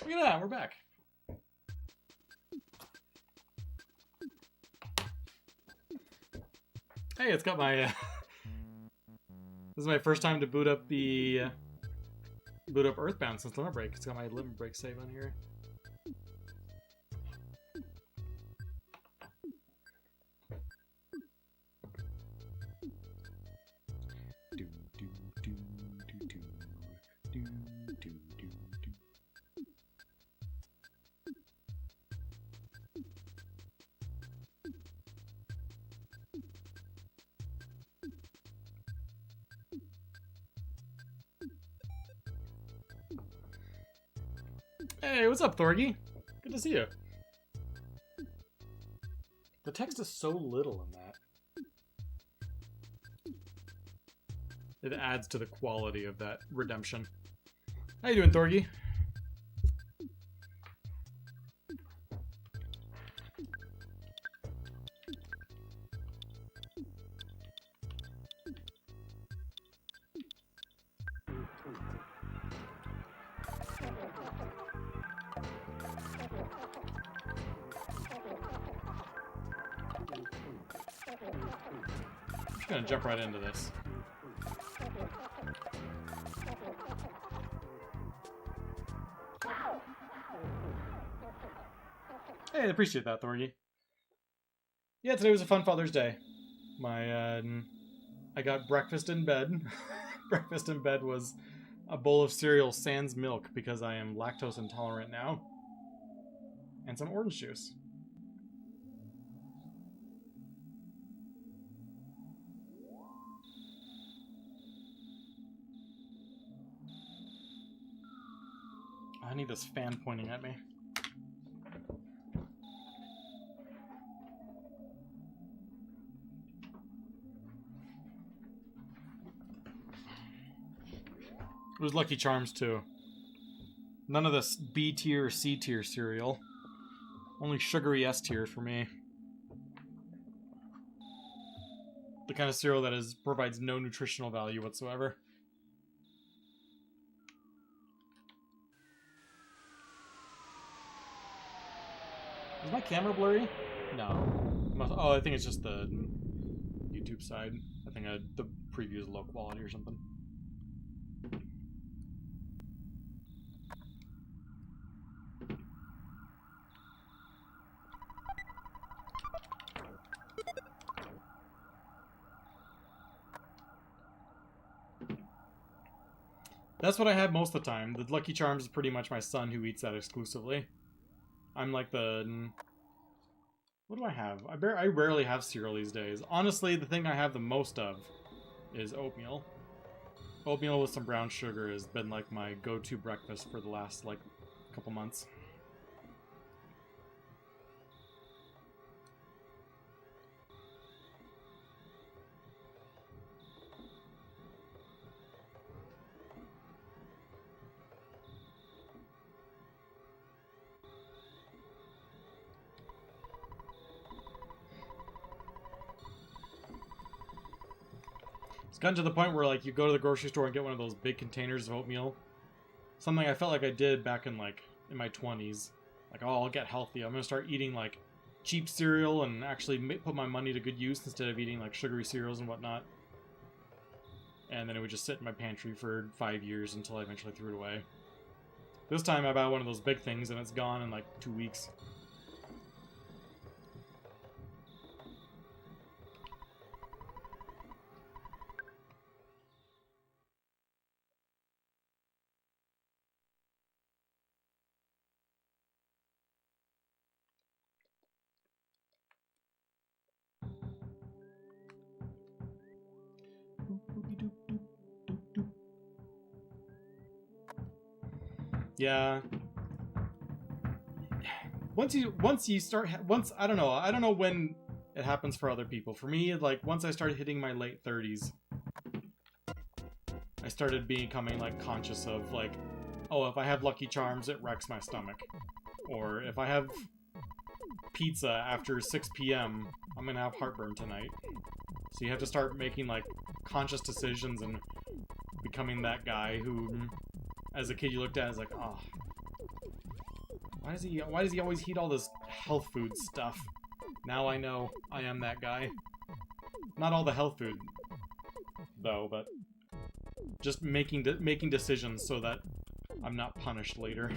Look at that, we're back. Hey, it's got my... this is my first time to boot up Earthbound since Limit Break. It's got my Limit Break save on here. Hey, what's up, Thorgy? Good to see you. The text is so little in that. It adds to the quality of that redemption. How you doing, Thorgy? Gonna jump right into this. Hey, I appreciate that, Thorgy. Yeah, today was a fun Father's Day. I got breakfast in bed. Breakfast in bed was a bowl of cereal sans milk because I am lactose intolerant now. And some orange juice. I need this fan pointing at me. It was Lucky Charms too. None of this B tier or C tier cereal. Only sugary S tier for me. The kind of cereal that provides no nutritional value whatsoever. Is my camera blurry? No. Oh, I think it's just the YouTube side. I think the preview is low quality or something. That's what I have most of the time. The Lucky Charms is pretty much my son who eats that exclusively. I'm like the... What do I have? I rarely have cereal these days. Honestly, the thing I have the most of is oatmeal. Oatmeal with some brown sugar has been like my go-to breakfast for the last like couple months. It's gotten to the point where like you go to the grocery store and get one of those big containers of oatmeal. Something I felt like I did back in like in my 20s. Like, oh, I'll get healthy. I'm gonna start eating like cheap cereal and actually put my money to good use instead of eating like sugary cereals and whatnot. And then it would just sit in my pantry for 5 years until I eventually threw it away. This time I bought one of those big things and it's gone in like 2 weeks. Yeah. Once I don't know when it happens for other people. For me, like once I started hitting my late 30s, I started becoming like conscious of like, oh, if I have Lucky Charms, it wrecks my stomach. Or if I have pizza after 6 p.m., I'm gonna have heartburn tonight. So you have to start making like conscious decisions and becoming that guy who, as a kid, you looked at as like, oh, Why does he always eat all this health food stuff? Now I know I am that guy. Not all the health food, though, but just making decisions so that I'm not punished later.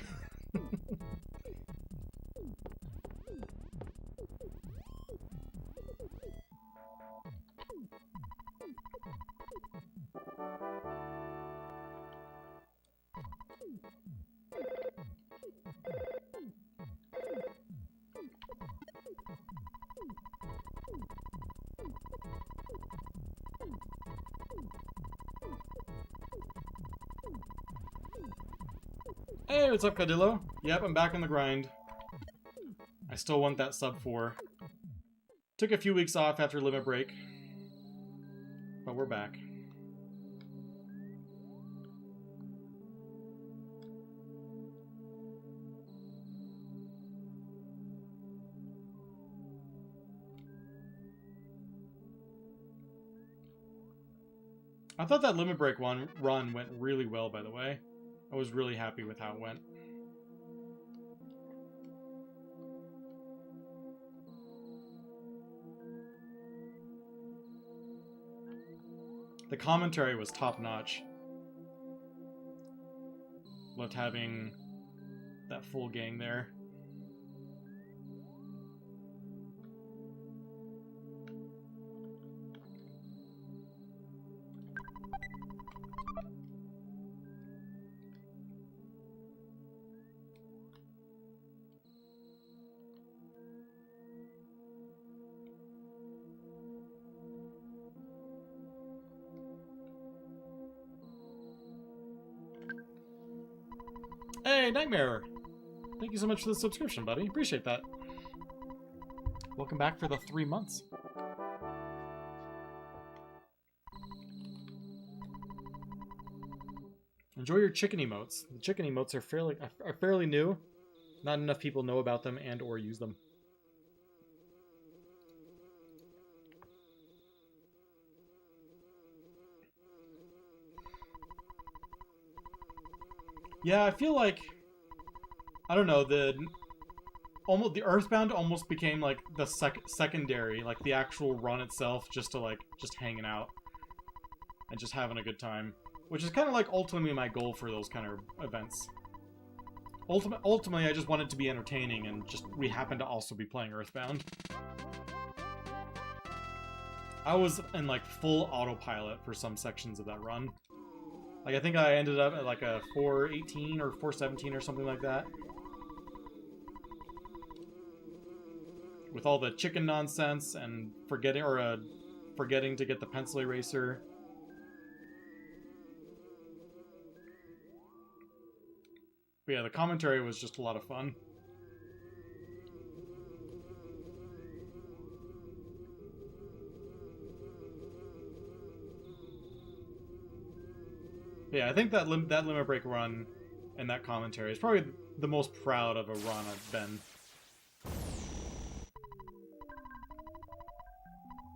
Hey, what's up, Cadillo? Yep, I'm back on the grind. I still want that sub 4. Took a few weeks off after limit break, but we're back. I thought that limit break run went really well, by the way. I was really happy with how it went. The commentary was top-notch. Loved having that full gang there. Hey, Nightmare! Thank you so much for the subscription, buddy. Appreciate that. Welcome back for the 3 months. Enjoy your chicken emotes. The chicken emotes are fairly new. Not enough people know about them and or use them. Yeah, I feel like, I don't know, the Earthbound almost became like the secondary, like the actual run itself, just hanging out and just having a good time, which is kind of like ultimately my goal for those kind of events. Ultimately, I just want it to be entertaining, and we happen to also be playing Earthbound. I was in like full autopilot for some sections of that run. Like, I think I ended up at like a 418 or 417 or something like that. With all the chicken nonsense and forgetting to get the pencil eraser. But yeah, the commentary was just a lot of fun. Yeah, I think that limit break run and that commentary is probably the most proud of a run I've been.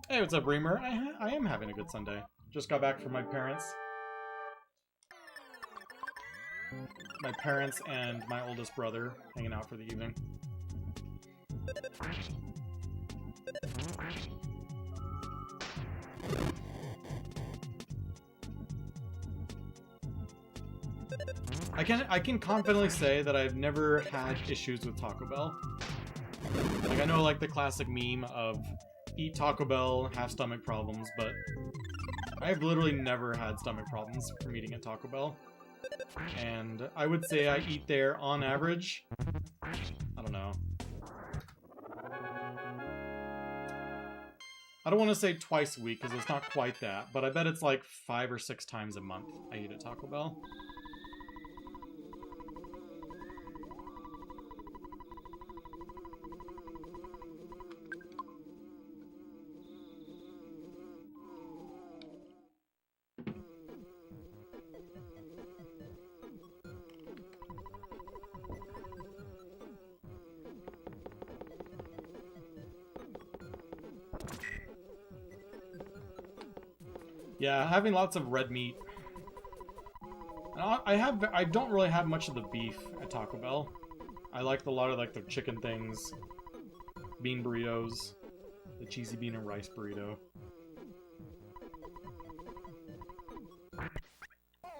Hey, what's up, Reamer? I am having a good Sunday. Just got back from my parents. My parents and my oldest brother hanging out for the evening. I can confidently say that I've never had issues with Taco Bell. Like, I know, like, the classic meme of eat Taco Bell, have stomach problems, but I've literally never had stomach problems from eating at Taco Bell. And I would say I eat there, on average, I don't know. I don't want to say twice a week, because it's not quite that, but I bet it's like 5 or 6 times a month I eat at Taco Bell. Yeah, having lots of red meat. I don't really have much of the beef at Taco Bell. I liked a lot of like the chicken things, bean burritos, the cheesy bean and rice burrito,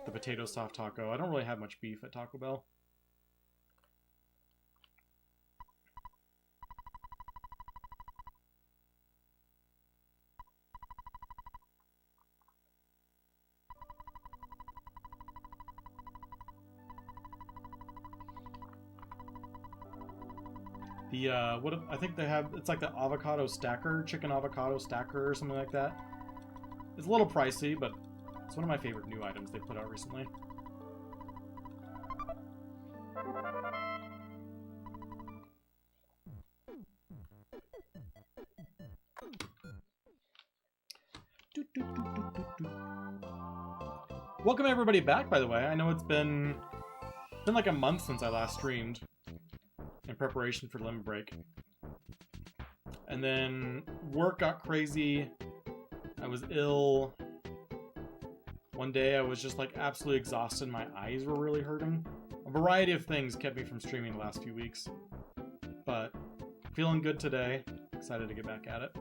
the potato soft taco. I don't really have much beef at Taco Bell. The, I think they have, it's like the avocado stacker, chicken avocado stacker or something like that. It's a little pricey, but it's one of my favorite new items they put out recently. Welcome everybody back, by the way. I know it's been like a month since I last streamed in preparation for limit break. And then work got crazy. I was ill. One day I was just like absolutely exhausted. My eyes were really hurting. A variety of things kept me from streaming the last few weeks. But feeling good today. Excited to get back at it.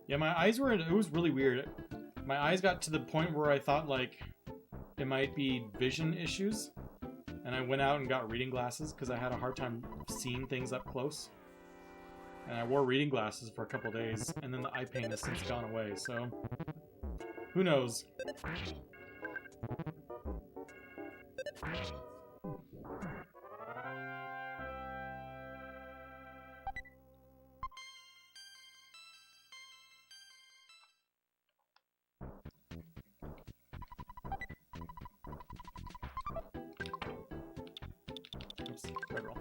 Yeah, my eyes were, it was really weird. My eyes got to the point where I thought, like, it might be vision issues. And I went out and got reading glasses because I had a hard time seeing things up close. And I wore reading glasses for a couple days, and then the eye pain has since gone away, so who knows? Oops, red roll.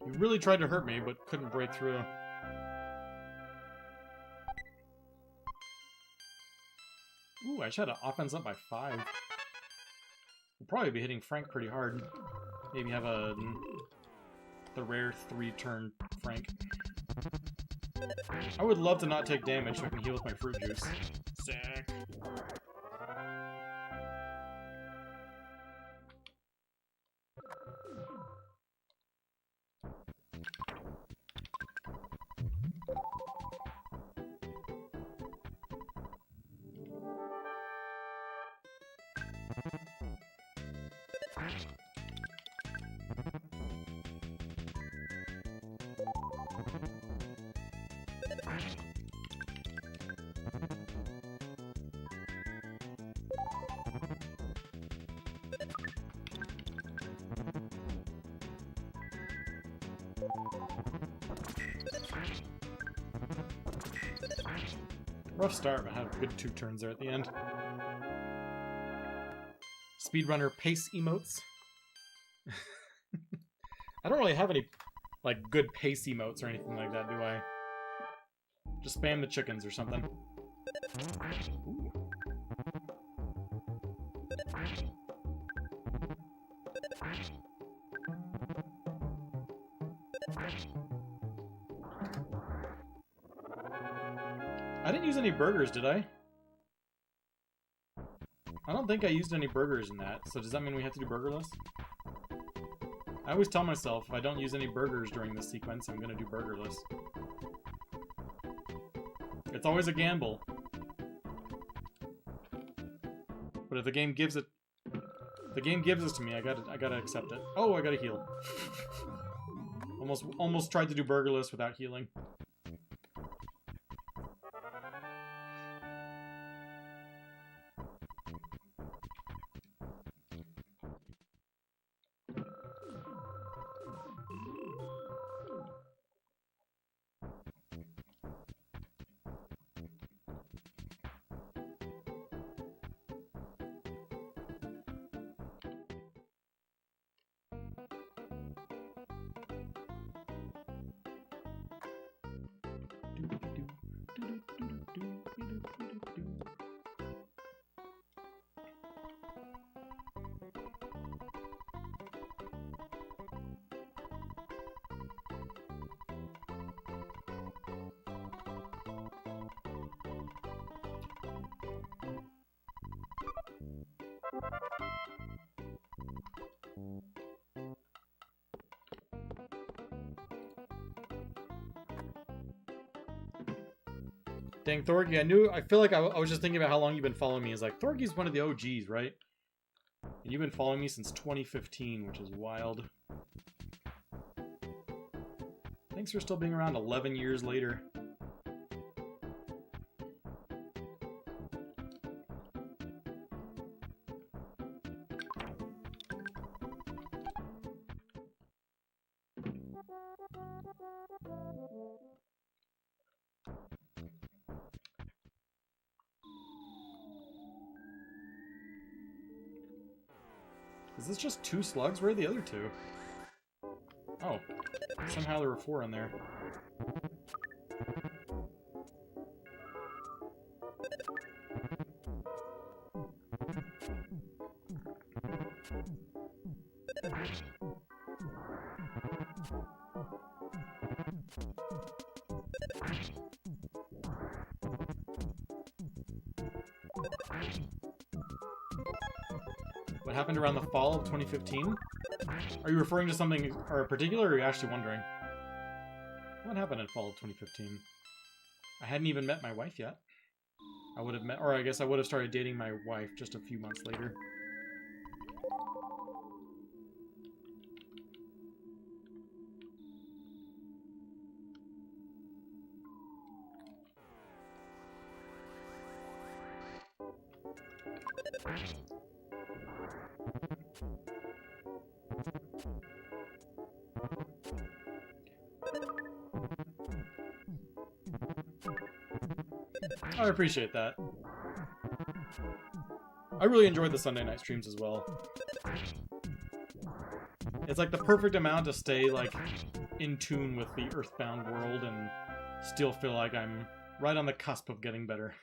You really tried to hurt me, but couldn't break through. Ooh, I should have offense up by 5. We'll probably be hitting Frank pretty hard. Maybe have the rare 3-turn Frank. I would love to not take damage so I can heal with my fruit juice. Sick. Rough start, but had a good 2 turns there at the end. Speedrunner pace emotes. I don't really have any, like, good pace emotes or anything like that, do I? Just spam the chickens or something. Ooh. I didn't use any burgers, did I? I don't think I used any burgers in that, so does that mean we have to do burgerless? I always tell myself if I don't use any burgers during this sequence, I'm gonna do burgerless. It's always a gamble. But if the game gives it... If the game gives this to me, I gotta accept it. Oh, I gotta heal. Almost tried to do burgerless without healing. Dang, Thorgy, I feel like I was just thinking about how long you've been following me. It's like, Thorgy's one of the OGs, right? And you've been following me since 2015, which is wild. Thanks for still being around 11 years later. Is this just 2 slugs? Where are the other 2? Oh, somehow there were 4 in there. What happened around the fall of 2015? Are you referring to something or particular, or are you actually wondering? What happened in fall of 2015? I hadn't even met my wife yet. I would have met, or I guess I would have started dating my wife just a few months later. I appreciate that. I really enjoyed the Sunday night streams as well. It's like the perfect amount to stay like in tune with the Earthbound world and still feel like I'm right on the cusp of getting better.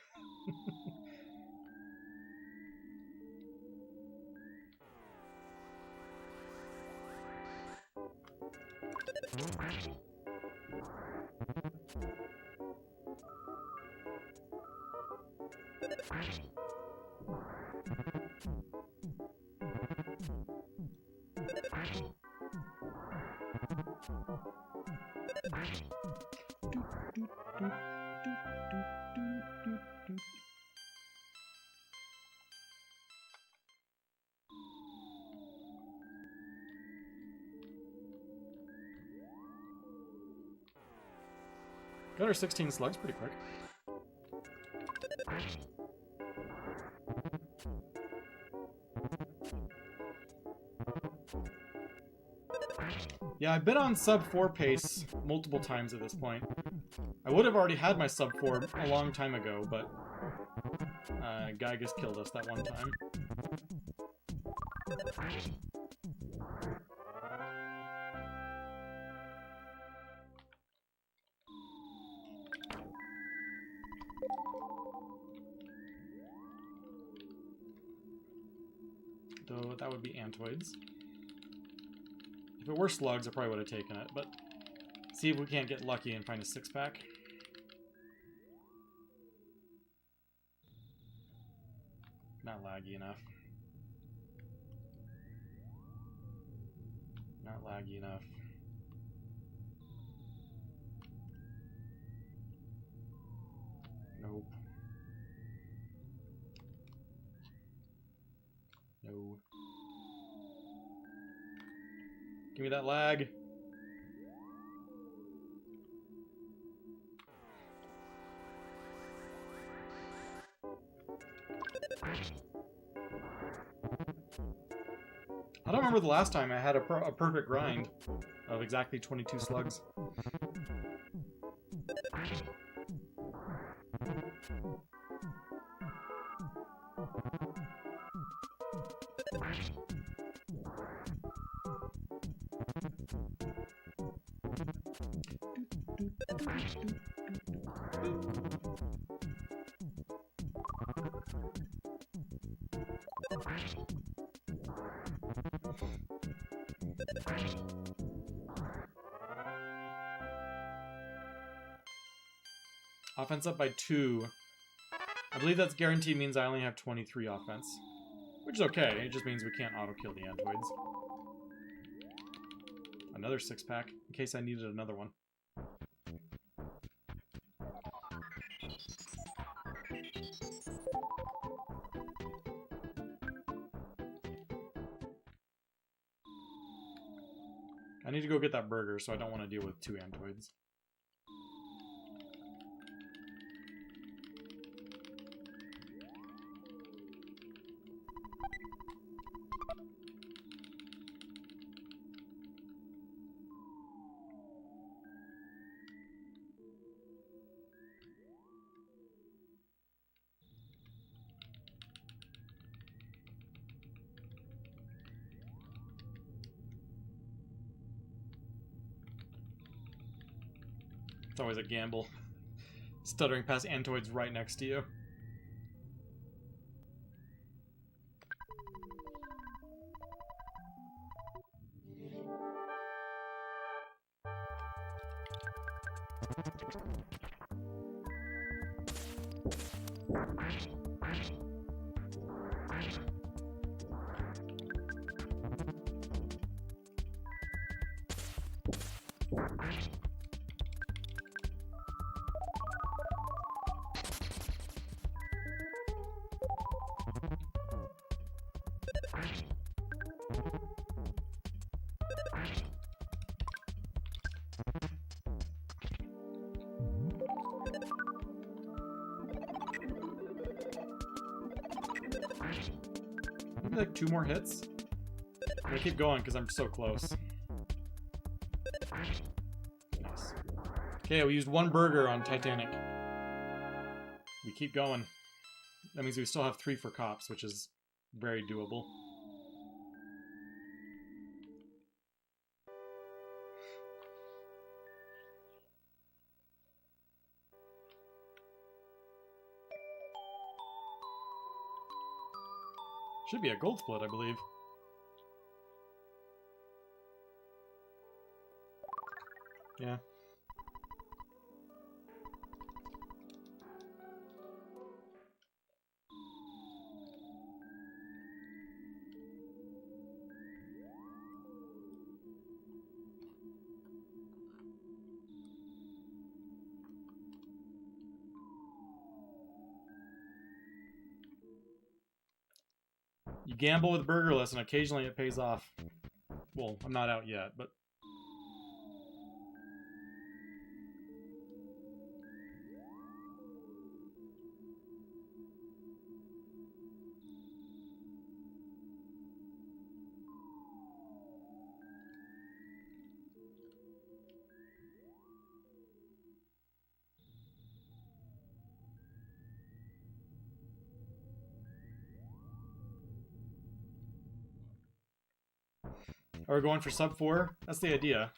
Got our 16 slugs pretty quick. Yeah, I've been on sub 4 pace multiple times at this point. I would have already had my sub 4 a long time ago, but Gygus killed us that one time. Though that would be Antoids. If it were slugs, I probably would have taken it, but see if we can't get lucky and find a 6-pack. Not laggy enough. Not laggy enough. Nope. No. Give me that lag. I don't remember the last time I had a perfect grind of exactly 22 slugs. Offense up by 2. I believe that's guaranteed means I only have 23 offense. Which is okay, it just means we can't auto-kill the Antoids. Another 6-pack, in case I needed another one. I need to go get that burger, so I don't want to deal with 2 Antoids. It's always a gamble. Stuttering past Antoids right next to you. Maybe like 2 more hits? I'm gonna keep going because I'm so close. Nice. Okay, we used 1 burger on Titanic. We keep going. That means we still have 3 for cops, which is very doable. Should be a gold split, I believe. Yeah. You gamble with burgerless, and occasionally it pays off. Well, I'm not out yet, but... Are we going for sub 4? That's the idea.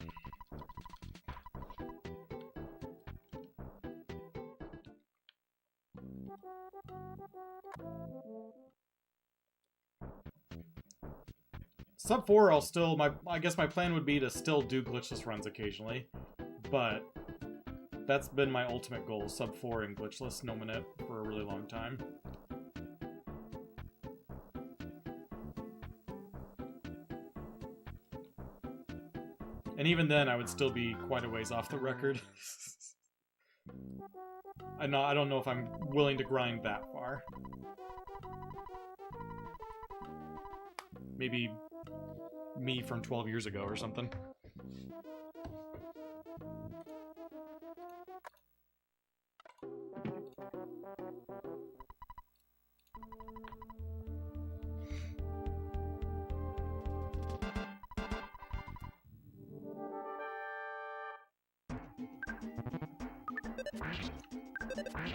Sub 4, I'll still... I guess my plan would be to still do glitchless runs occasionally. But that's been my ultimate goal. Sub 4 and glitchless, no minute, for a really long time. And even then, I would still be quite a ways off the record. I don't know if I'm willing to grind that far. Maybe me from 12 years ago or something.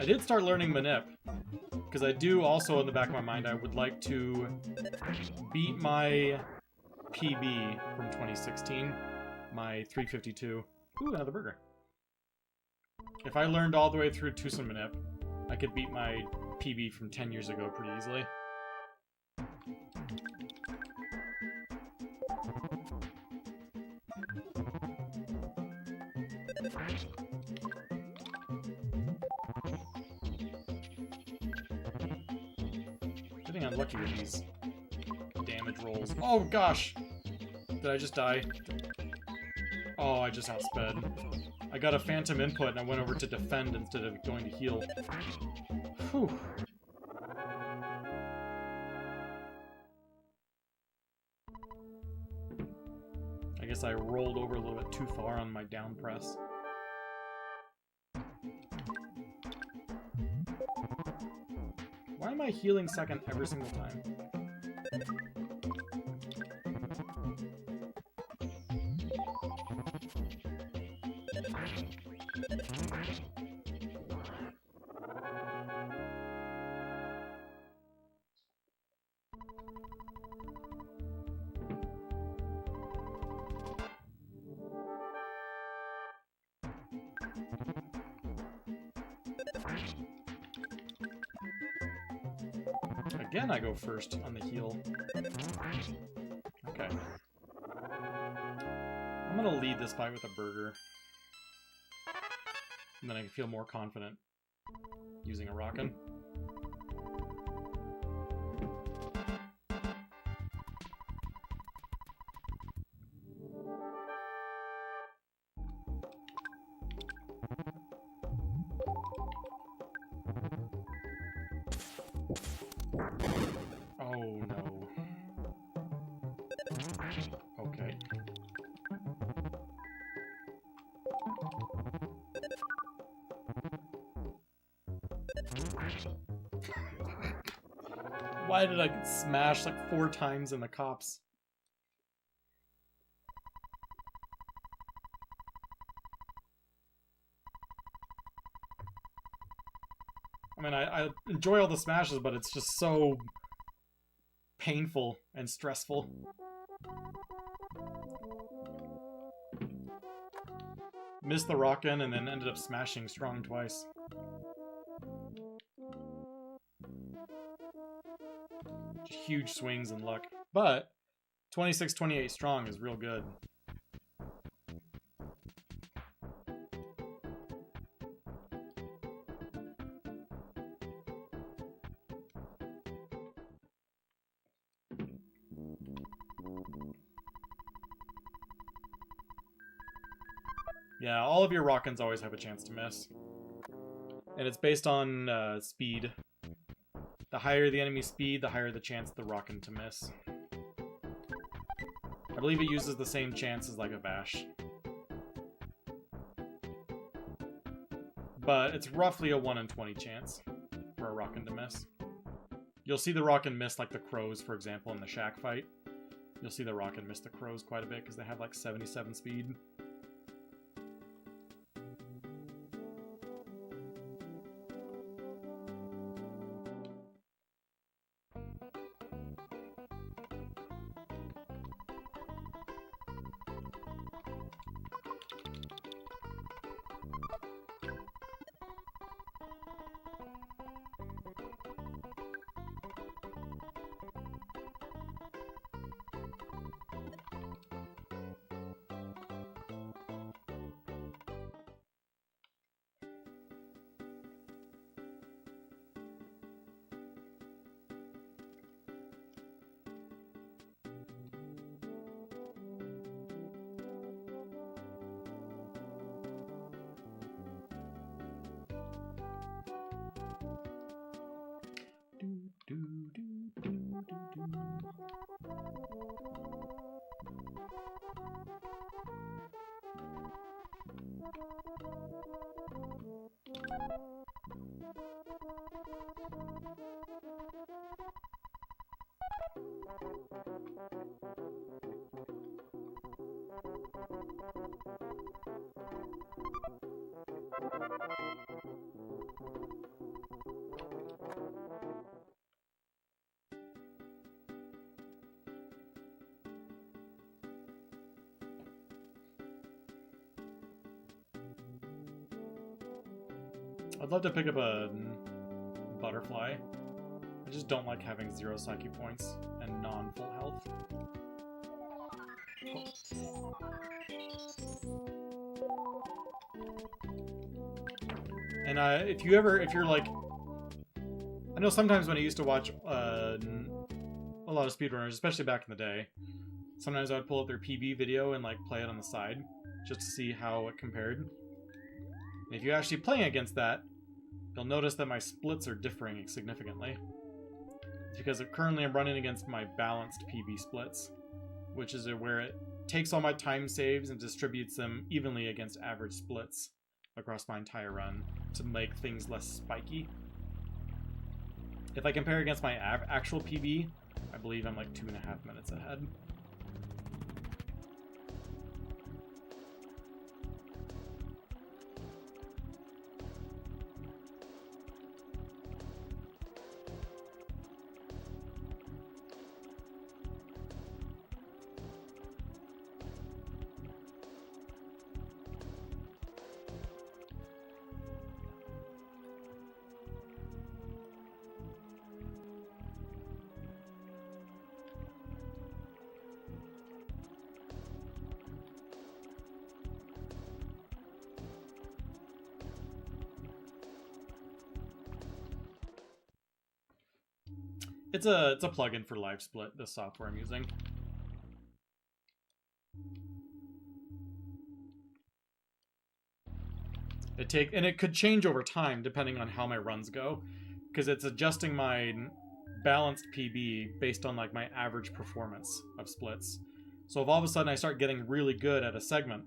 I did start learning Manip, because I do also in the back of my mind I would like to beat my PB from 2016, my 352. Ooh, another burger. If I learned all the way through Tucson Manip, I could beat my PB from 10 years ago pretty easily. Getting unlucky with these damage rolls. Oh gosh! Did I just die? Oh, I just outsped. I got a phantom input and I went over to defend instead of going to heal. Whew. I guess I rolled over a little bit too far on my down press. Why am I healing second every single time? Again, I go first on the heal. Okay. I'm gonna lead this fight with a burger. And then I can feel more confident using a rockin'. Oh no. Okay. Why did I get smashed like 4 times in the cops? I mean, I enjoy all the smashes, but it's just so painful and stressful. Missed the rockin' and then ended up smashing strong twice. Huge swings in luck. But 26-28 strong is real good. Yeah, all of your rockins always have a chance to miss. And it's based on speed. The higher the enemy speed, the higher the chance the rockin' to miss. I believe it uses the same chance as like a bash. But it's roughly a 1 in 20 chance for a rockin' to miss. You'll see the rockin' miss like the crows, for example, in the shack fight. You'll see the rockin' miss the crows quite a bit because they have like 77 speed. I'd love to pick up a butterfly. I just don't like having 0 psyche points and non-full health. And if you're like, I know sometimes when I used to watch a lot of speedrunners, especially back in the day, sometimes I would pull up their PB video and like play it on the side just to see how it compared. And if you're actually playing against that, you'll notice that my splits are differing significantly. It's because currently I'm running against my balanced PB splits, which is where it takes all my time saves and distributes them evenly against average splits across my entire run to make things less spiky. If I compare against my actual PB, I believe I'm like 2.5 minutes ahead. It's a plugin for Live Split, the software I'm using. It could change over time depending on how my runs go, because it's adjusting my balanced PB based on like my average performance of splits. So if all of a sudden I start getting really good at a segment,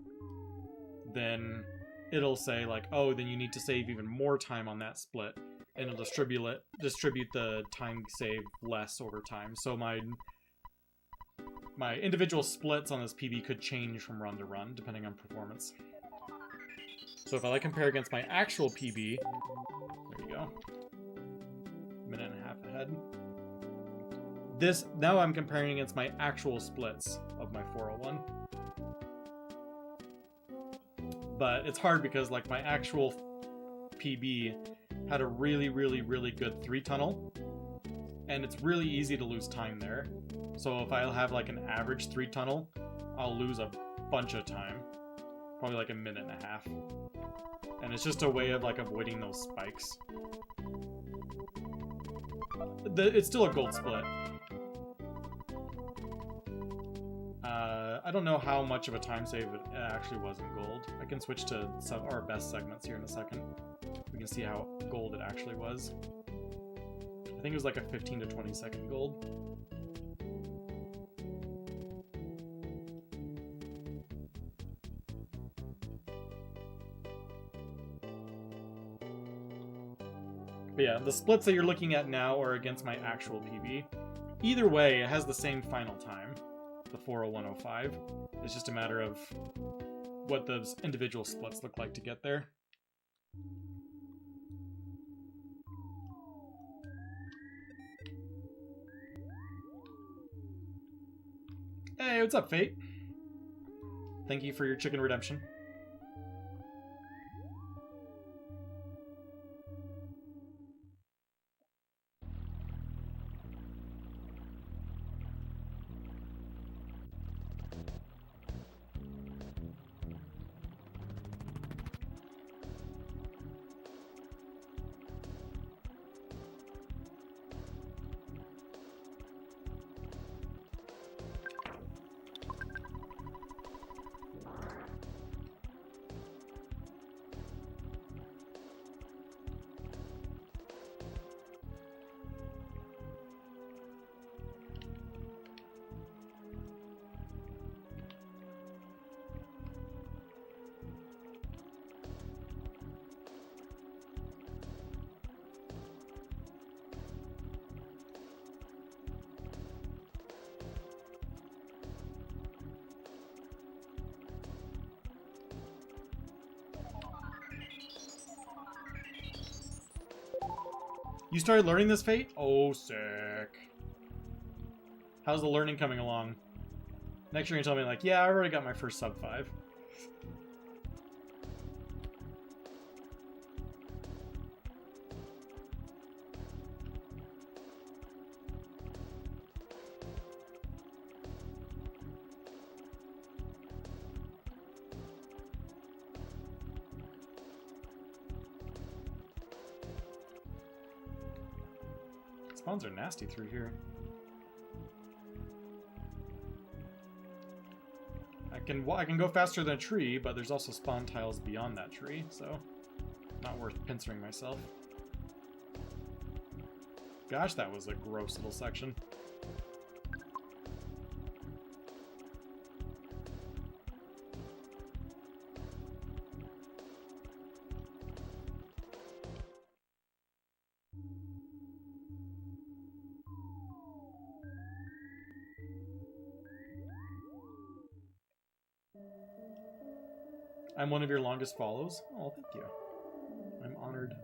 then it'll say like, oh, then you need to save even more time on that split. And it'll distribute the time save less over time. So my individual splits on this PB could change from run to run, depending on performance. So if I like compare against my actual PB, there you go, 1.5 minutes ahead. Now I'm comparing against my actual splits of my 401. But it's hard because like my actual PB had a really, really, really good 3-tunnel, and it's really easy to lose time there. So if I'll have like an average 3-tunnel, I'll lose a bunch of time, probably like 1.5 minutes. And it's just a way of like avoiding those spikes. It's still a gold split. I don't know how much of a time save it actually was in gold. I can switch to some our best segments here in a second. We can see how gold it actually was. I think it was like a 15 to 20 second gold. But yeah, the splits that you're looking at now are against my actual PB. Either way, it has the same final time, the 401.05. It's just a matter of what those individual splits look like to get there. Hey, what's up, Fate? Thank you for your chicken redemption. You started learning this Fate? Oh, sick. How's the learning coming along? Next you're gonna tell me like, yeah, I already got my first sub 5. Spawns are nasty through here. I can go faster than a tree, but there's also spawn tiles beyond that tree, so not worth pincering myself. Gosh, that was a gross little section. I'm one of your longest follows. Oh, thank you. I'm honored.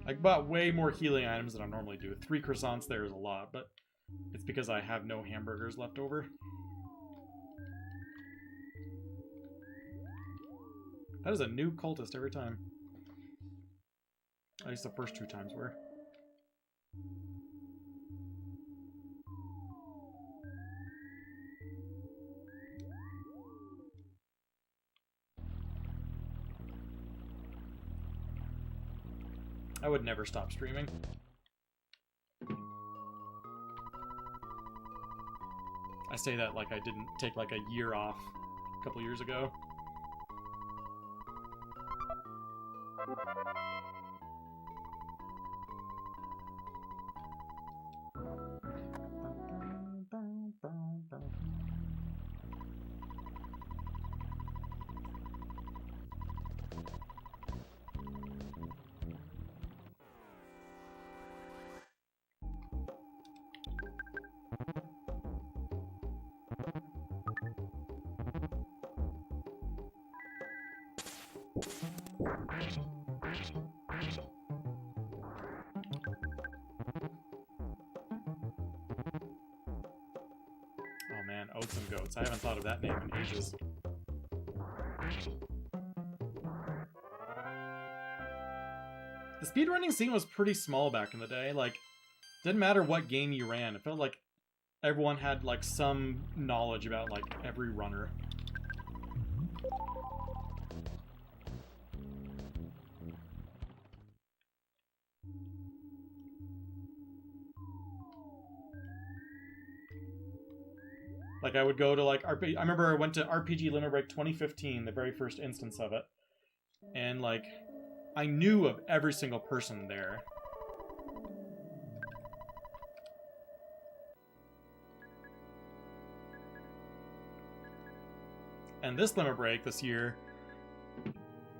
I bought way more healing items than I normally do. 3 croissants there is a lot, but it's because I have no hamburgers left over. That is a new cultist every time. At least the first 2 times were. I would never stop streaming. I say that like I didn't take like a year off a couple years ago. Oh man, Oats and Goats. I haven't thought of that name in ages. The speedrunning scene was pretty small back in the day. Like, didn't matter what game you ran. It felt like everyone had like some knowledge about like every runner. Like, I would go to, like, I remember I went to RPG Limit Break 2015, the very first instance of it. And, like, I knew of every single person there. And this Limit Break this year,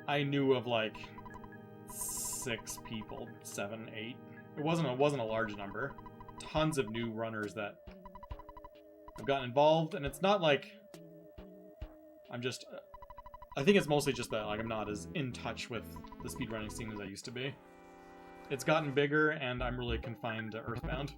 I knew of, like, 6 people, 7, 8. It wasn't a large number. Tons of new runners that I've gotten involved, and it's not like I'm just... I think it's mostly just that like I'm not as in touch with the speedrunning scene as I used to be. It's gotten bigger, and I'm really confined to Earthbound.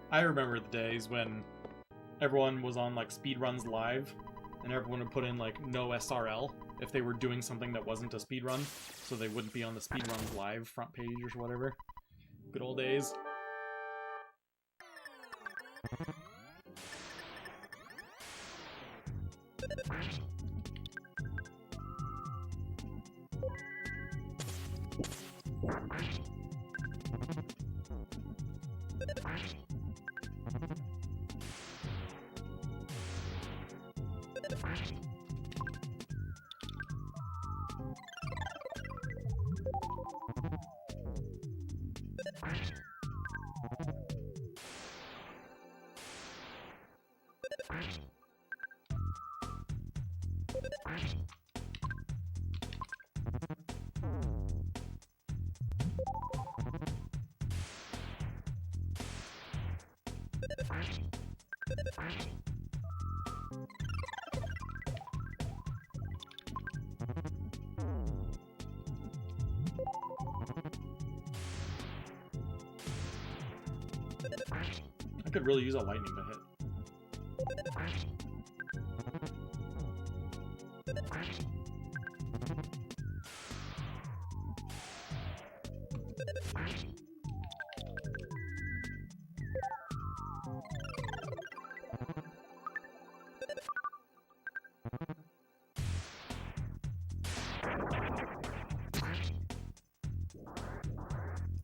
I remember the days when everyone was on like speedruns live, and everyone would put in like no SRL if they were doing something that wasn't a speedrun, so they wouldn't be on the speedruns live front page or whatever. Good old days. I could really use a lightning to hit.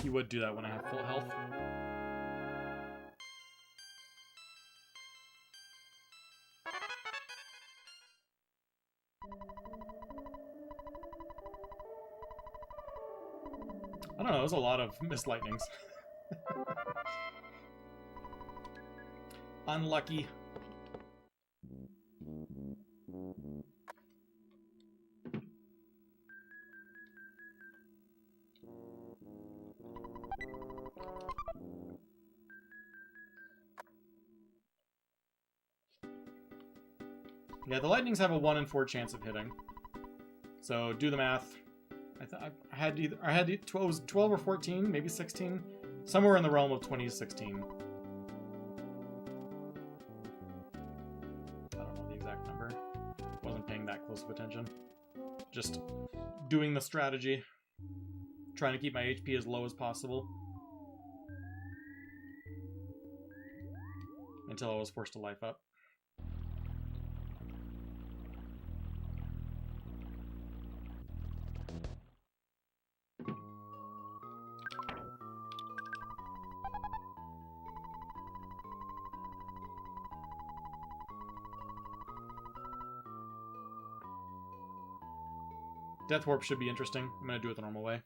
He would do that when I have full health. I don't know, there's a lot of missed lightnings. Unlucky. Yeah, the lightnings have a 1 in 4 chance of hitting. So do the math. I had 12 or 14, maybe 16, somewhere in the realm of 20 to 16. I don't know the exact number. Wasn't paying that close of attention. Just doing the strategy, trying to keep my HP as low as possible until I was forced to life up. Death Warp should be interesting. I'm going to do it the normal way.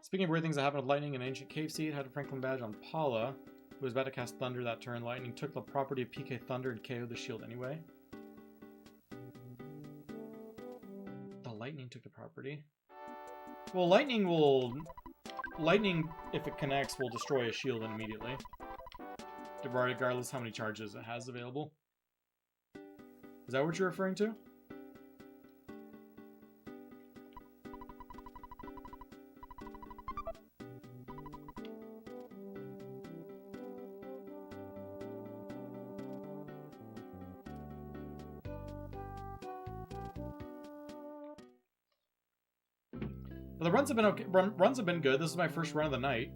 Speaking of weird things that happened with lightning, an ancient cave seed had a Franklin badge on Paula, who was about to cast Thunder that turn. Lightning took the property of PK Thunder and KO'd the shield anyway. lightning took the property. Well, lightning, if it connects, will destroy a shield immediately. Regardless how many charges it has available. Is that what you're referring to? The runs have been okay. Runs have been good. This is my first run of the night,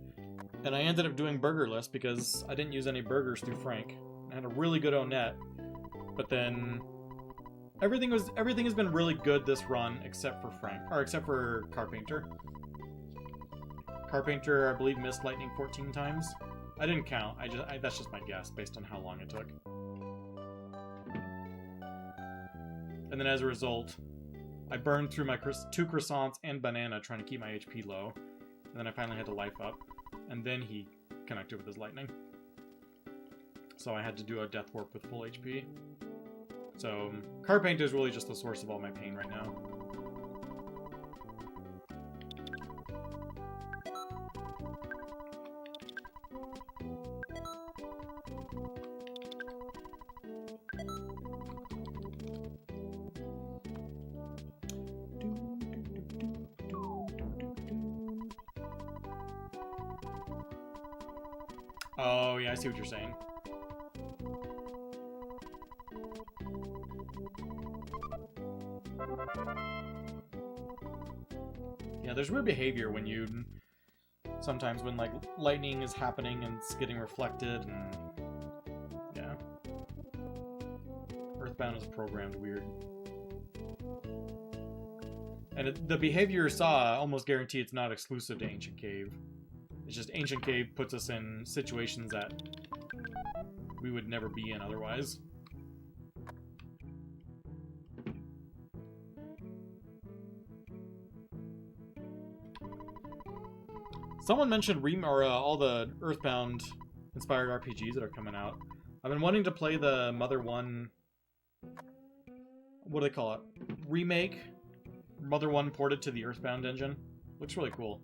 and I ended up doing burgerless because I didn't use any burgers through Frank. I had a really good O-net, but then everything has been really good this run except for Carpenter. Carpenter, I believe, missed lightning 14 times. I didn't count. That's just my guess based on how long it took. And then as a result, I burned through my 2 croissants and banana trying to keep my HP low. And then I finally had to life up. And then he connected with his lightning. So I had to do a death warp with full HP. So Carpaint is really just the source of all my pain right now. Oh, yeah, I see what you're saying. Yeah, there's weird behavior when sometimes when, like, lightning is happening and it's getting reflected, and... yeah. Earthbound is programmed weird. And the behavior you saw, I almost guarantee it's not exclusive to Ancient Cave. It's just Ancient Cave puts us in situations that we would never be in otherwise. Someone mentioned all the Earthbound inspired RPGs that are coming out. I've been wanting to play the Mother 1... what do they call it? Remake? Mother 1 ported to the Earthbound engine. Looks really cool.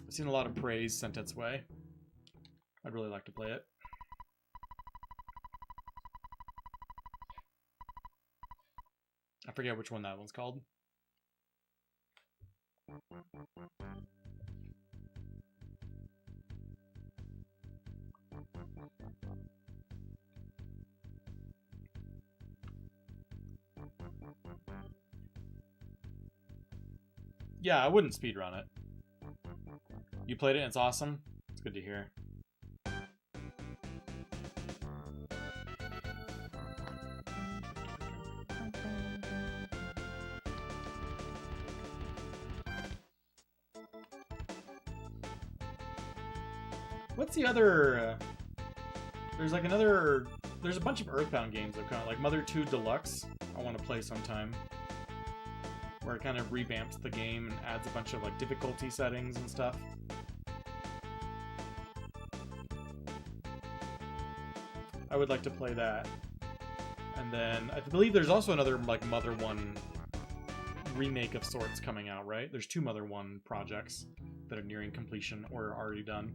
I've seen a lot of praise sent its way. I'd really like to play it. I forget which one that one's called. Yeah, I wouldn't speedrun it. You played it and it's awesome? It's good to hear. What's the other... there's like another... There's a bunch of Earthbound games that kind of like Mother 2 Deluxe I want to play sometime. Where it kind of revamps the game and adds a bunch of like difficulty settings and stuff. I would like to play that. And then I believe there's also another like Mother 1 remake of sorts coming out, right? There's 2 Mother 1 projects that are nearing completion or are already done.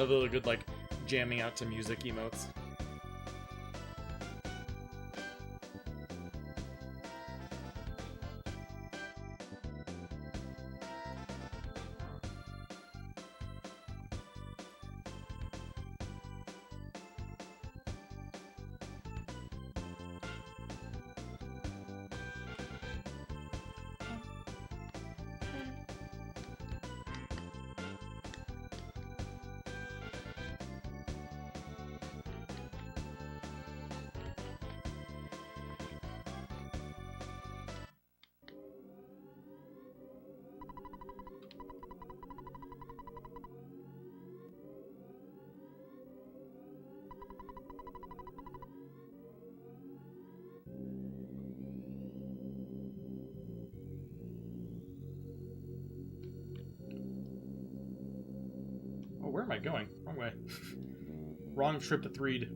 really good, like, jamming out to music emotes. Oh, where am I going? Wrong way. Wrong trip to Threed.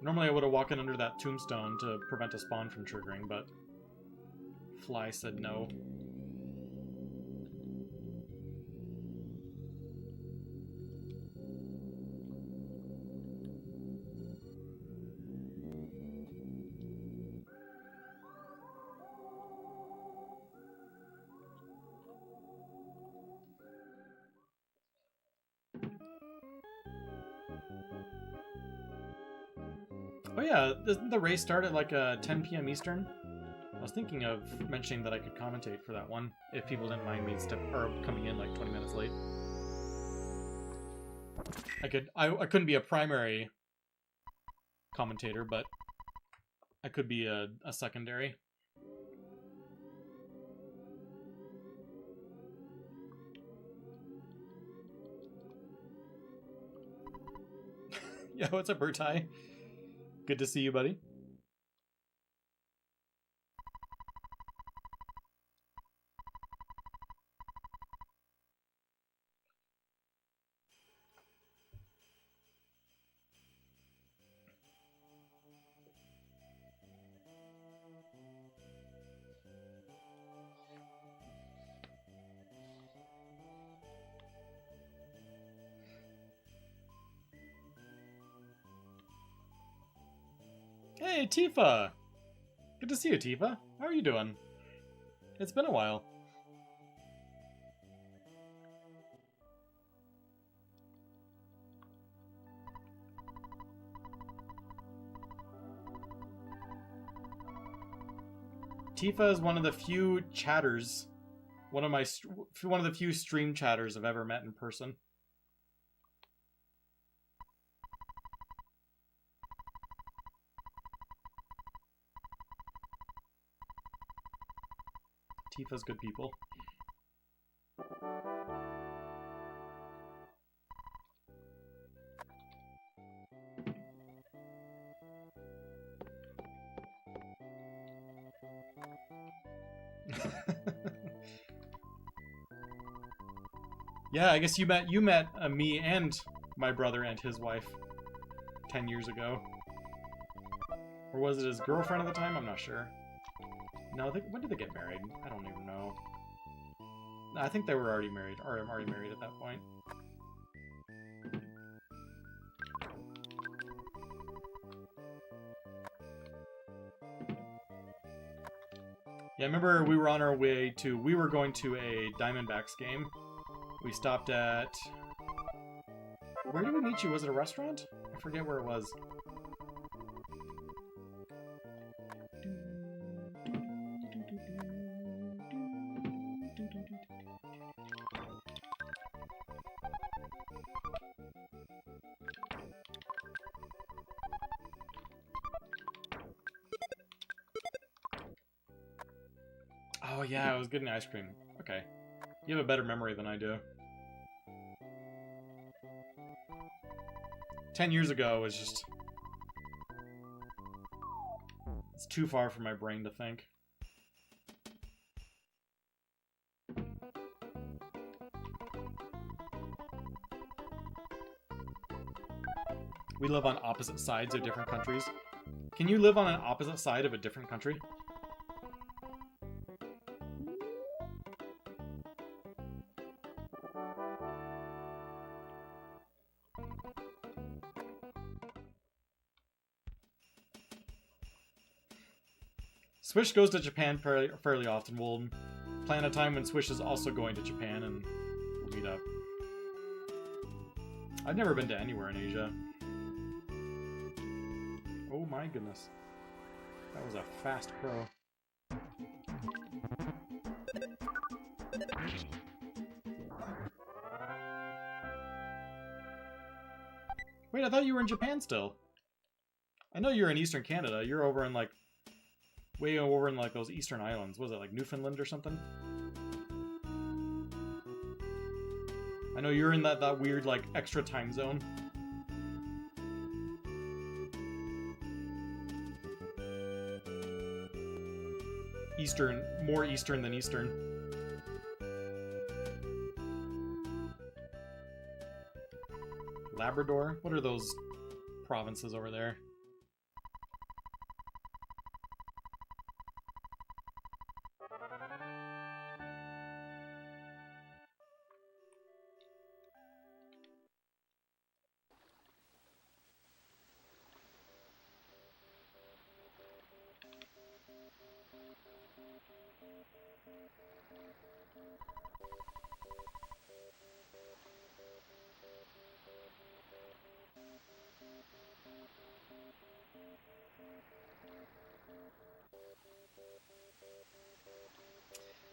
Normally I would have walked in under that tombstone to prevent a spawn from triggering, but Fly said no. Oh yeah, doesn't the race start at like 10 p.m. Eastern? I was thinking of mentioning that I could commentate for that one, if people didn't mind me coming in like 20 minutes late. I couldn't be a primary commentator, but I could be a secondary. Yeah, what's up, Bertai? Good to see you, buddy. Hey, Tifa! Good to see you, Tifa. How are you doing? It's been a while. Tifa is one of the few chatters, one of the few stream chatters I've ever met in person. Tifa's good people. Yeah, I guess you met me and my brother and his wife 10 years ago. Or was it his girlfriend at the time? I'm not sure. No, when did they get married? I don't even know. I think they were already married, or I'm already married at that point. Yeah, I remember we were on our way to, we were going to a Diamondbacks game. We stopped at, where did we meet you? Was it a restaurant? I forget where it was. Oh yeah, I was getting ice cream. Okay. You have a better memory than I do. 10 years ago was just... It's too far for my brain to think. We live on opposite sides of different countries. Can you live on an opposite side of a different country? Swish goes to Japan fairly often. We'll plan a time when Swish is also going to Japan and we'll meet up. I've never been to anywhere in Asia. Oh my goodness. That was a fast crow. Wait, I thought you were in Japan still. I know you're in Eastern Canada. You're over in like... way over in like those eastern islands. Was it like Newfoundland or something? I know you're in that weird like extra time zone. Eastern, more eastern than eastern. Labrador? What are those provinces over there?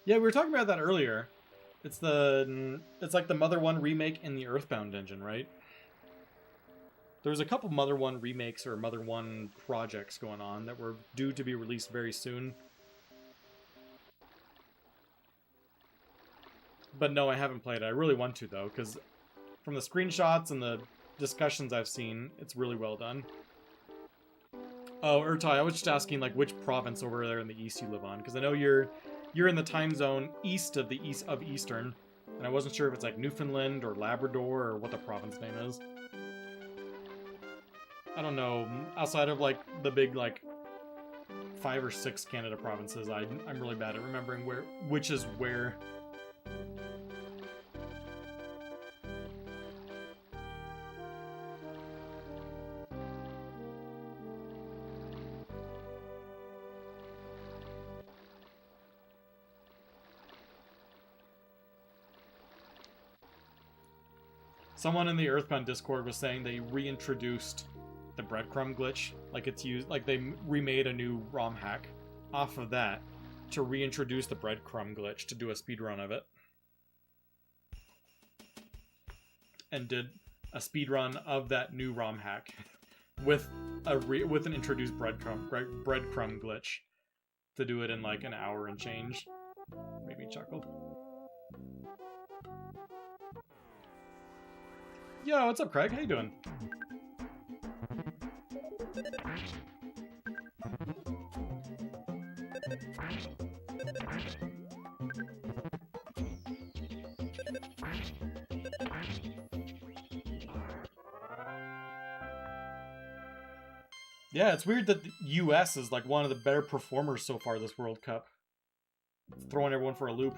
Yeah, we were talking about that earlier. It's like the Mother 1 remake in the Earthbound engine, right? There's a couple Mother 1 remakes or Mother 1 projects going on that were due to be released very soon. But no, I haven't played it. I really want to, though, because from the screenshots and the discussions I've seen, it's really well done. Oh, Urtai, I was just asking, like, which province over there in the east you live on, because I know you're in the time zone east of Eastern, and I wasn't sure if it's like Newfoundland or Labrador or what the province name is. I don't know. Outside of like the big like 5 or 6 Canada provinces, I'm really bad at remembering which is where. Someone in the Earthbound Discord was saying they reintroduced the breadcrumb glitch, like it's used, like they remade a new ROM hack off of that to reintroduce the breadcrumb glitch to do a speedrun of it, and did a speedrun of that new ROM hack with an introduced breadcrumb glitch to do it in like an hour and change. Made me chuckle. Yo, what's up, Craig? How you doing? Yeah, it's weird that the US is like one of the better performers so far this World Cup. It's throwing everyone for a loop.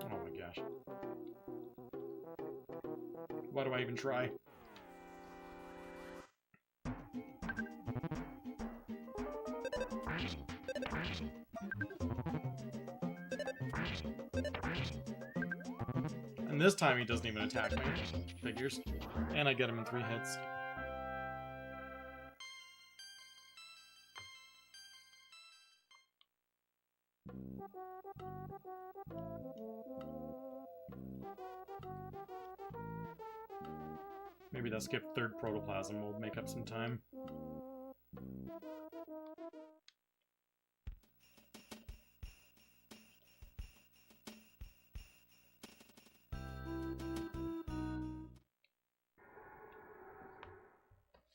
Oh my gosh. Why do I even try? And this time he doesn't even attack me. Figures. And I get him in 3 hits. Maybe that skipped 3rd protoplasm will make up some time.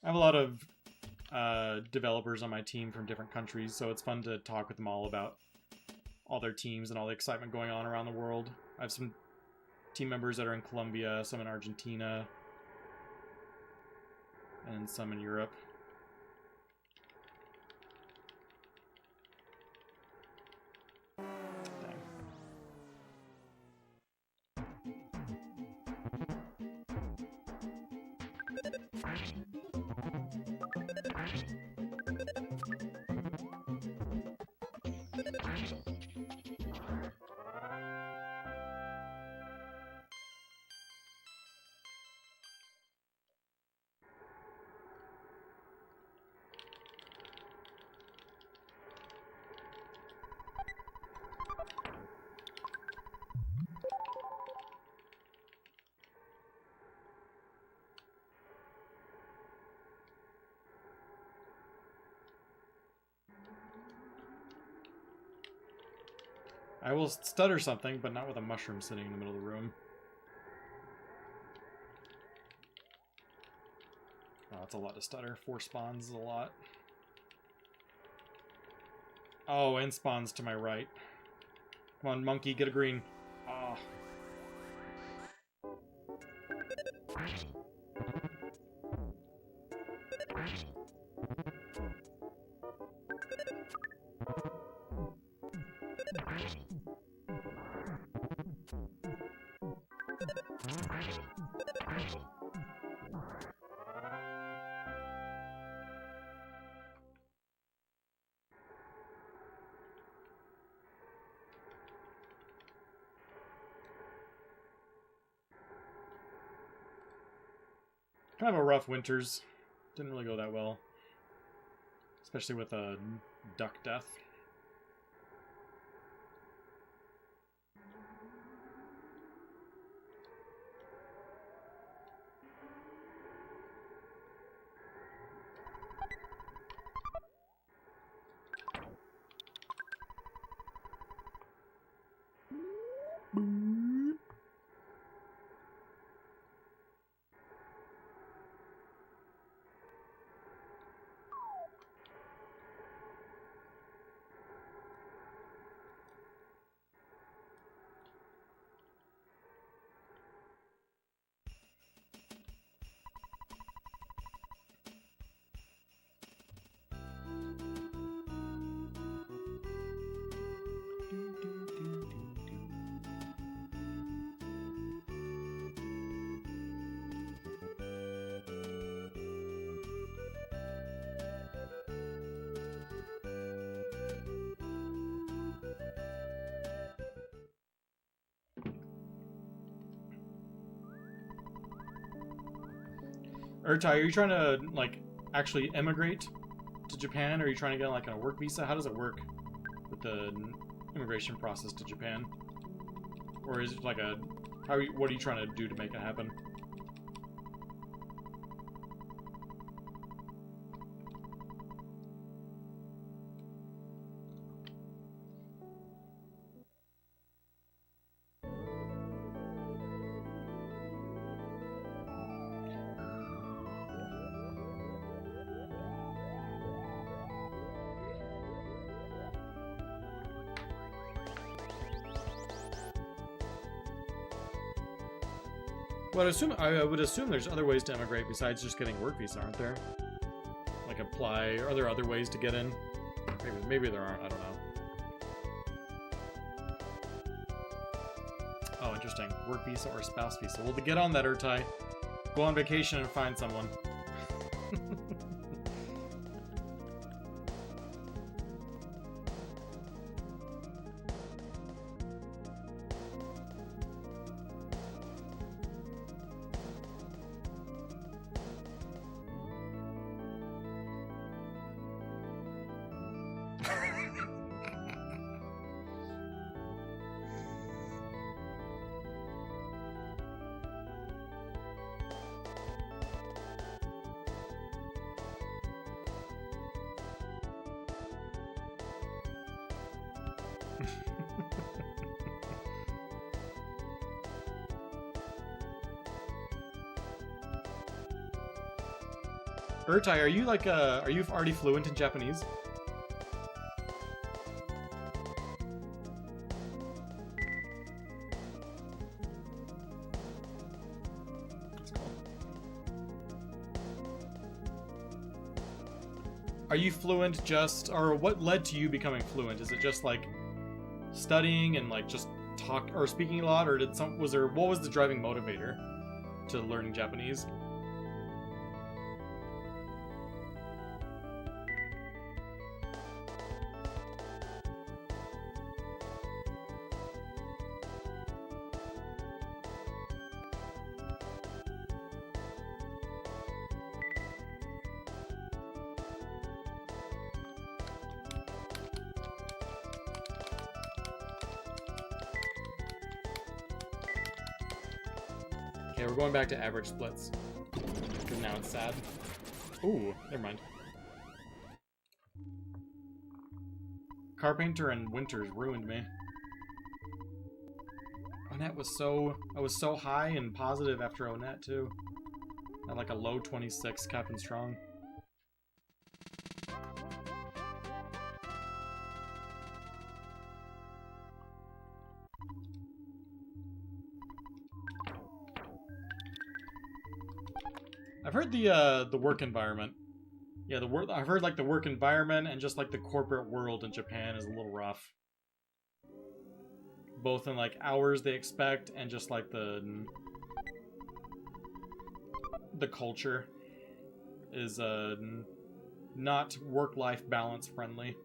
I have a lot of developers on my team from different countries, so it's fun to talk with them all about all their teams and all the excitement going on around the world. I have some team members that are in Colombia, some in Argentina, and some in Europe. Dang. I will stutter something, but not with a mushroom sitting in the middle of the room. Oh, that's a lot to stutter. 4 spawns is a lot. Oh, and spawns to my right. Come on, monkey, get a green. Oh. Kind of a rough winters. Didn't really go that well. Especially with a duck death. Urtai, are you trying to, like, actually emigrate to Japan? Or are you trying to get, like, on a work visa? How does it work with the immigration process to Japan? Or is it like a... what are you trying to do to make it happen? Well, I would assume there's other ways to emigrate besides just getting work visa, aren't there? Like apply, are there other ways to get in? Maybe there aren't, I don't know. interesting. Work visa or spouse visa. Well, to get on that, Urtai, go on vacation and find someone. Urtai, are you like are you already fluent in Japanese? That's cool. Are you fluent just, or what led to you becoming fluent? Is it just like studying and like just talk or speaking a lot, or what was the driving motivator to learning Japanese? Okay, we're going back to average splits. Because now it's sad. Ooh, never mind. Carpenter and Winters ruined me. Onet was I was so high and positive after Onet too. At like a low 26 Captain Strong. I've heard the work environment. Yeah, I've heard like the work environment and just like the corporate world in Japan is a little rough. Both in like hours they expect and just like the culture is not work-life balance friendly.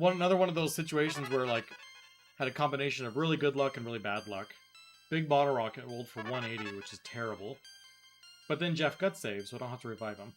Another one of those situations where like had a combination of really good luck and really bad luck. Big Bottle Rocket rolled for 180, which is terrible. But then Jeff got saved, so I don't have to revive him.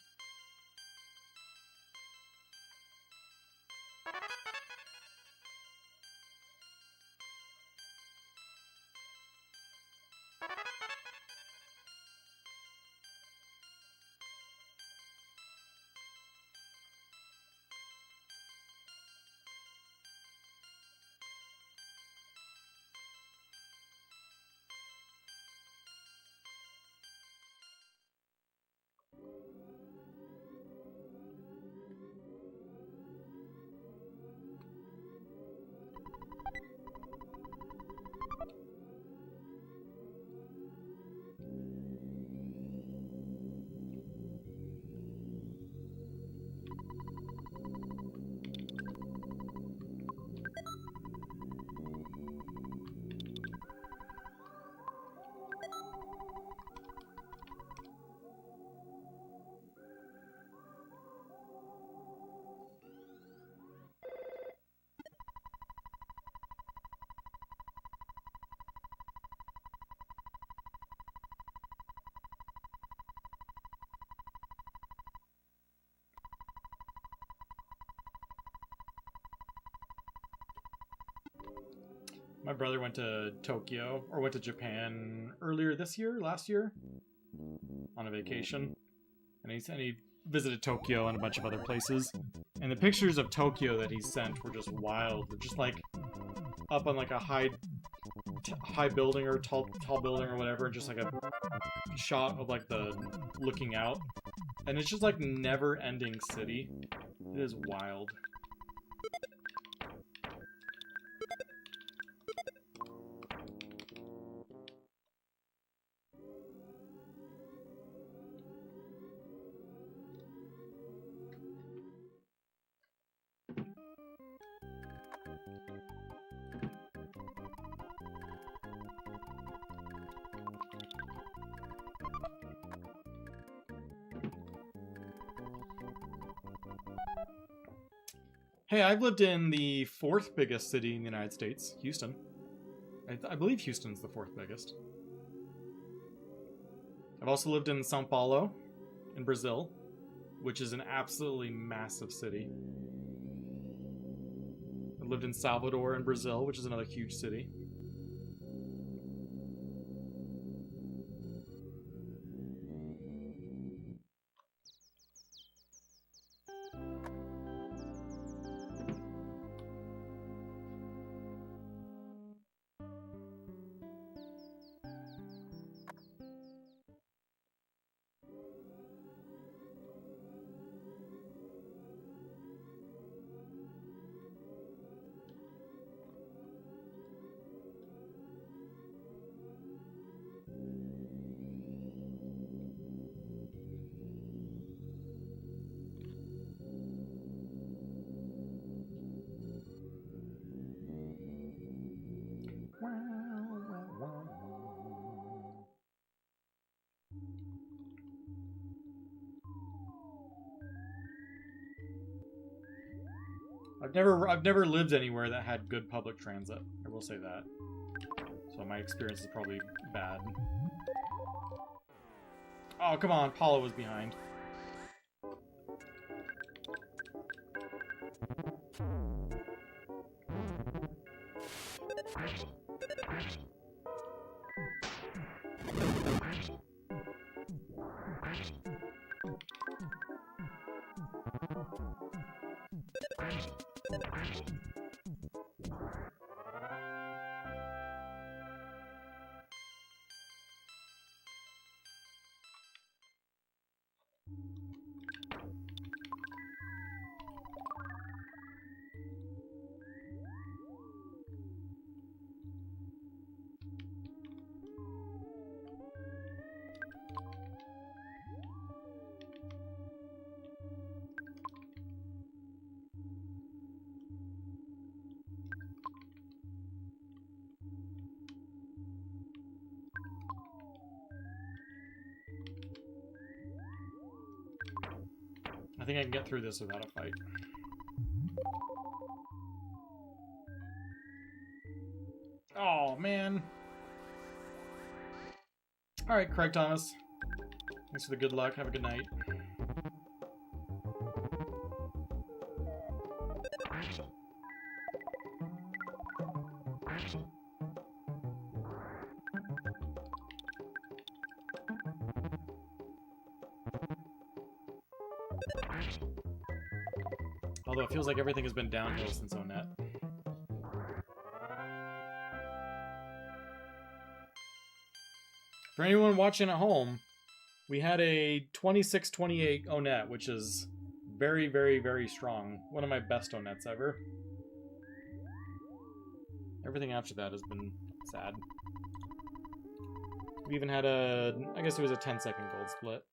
My brother went to Tokyo, or went to Japan earlier this year, last year, on a vacation. And he visited Tokyo and a bunch of other places. And the pictures of Tokyo that he sent were just wild. They're just like up on like a high building or tall building or whatever, just like a shot of like the looking out. And it's just like never-ending city. It is wild. Hey, I've lived in the 4th biggest city in the United States, Houston. I believe Houston's the 4th biggest. I've also lived in Sao Paulo, in Brazil, which is an absolutely massive city. I lived in Salvador in Brazil, which is another huge city. I've never lived anywhere that had good public transit. I will say that. So my experience is probably bad. Oh, come on, Paula was behind. I think I can get through this without a fight. Oh, man. Alright, Craig Thomas. Thanks for the good luck. Have a good night. Although it feels like everything has been downhill since Onet. For anyone watching at home, we had a 26-28 Onet, which is very, very, very strong. One of my best Onets ever. Everything after that has been sad. We even had a, I guess it was a 10-second gold split.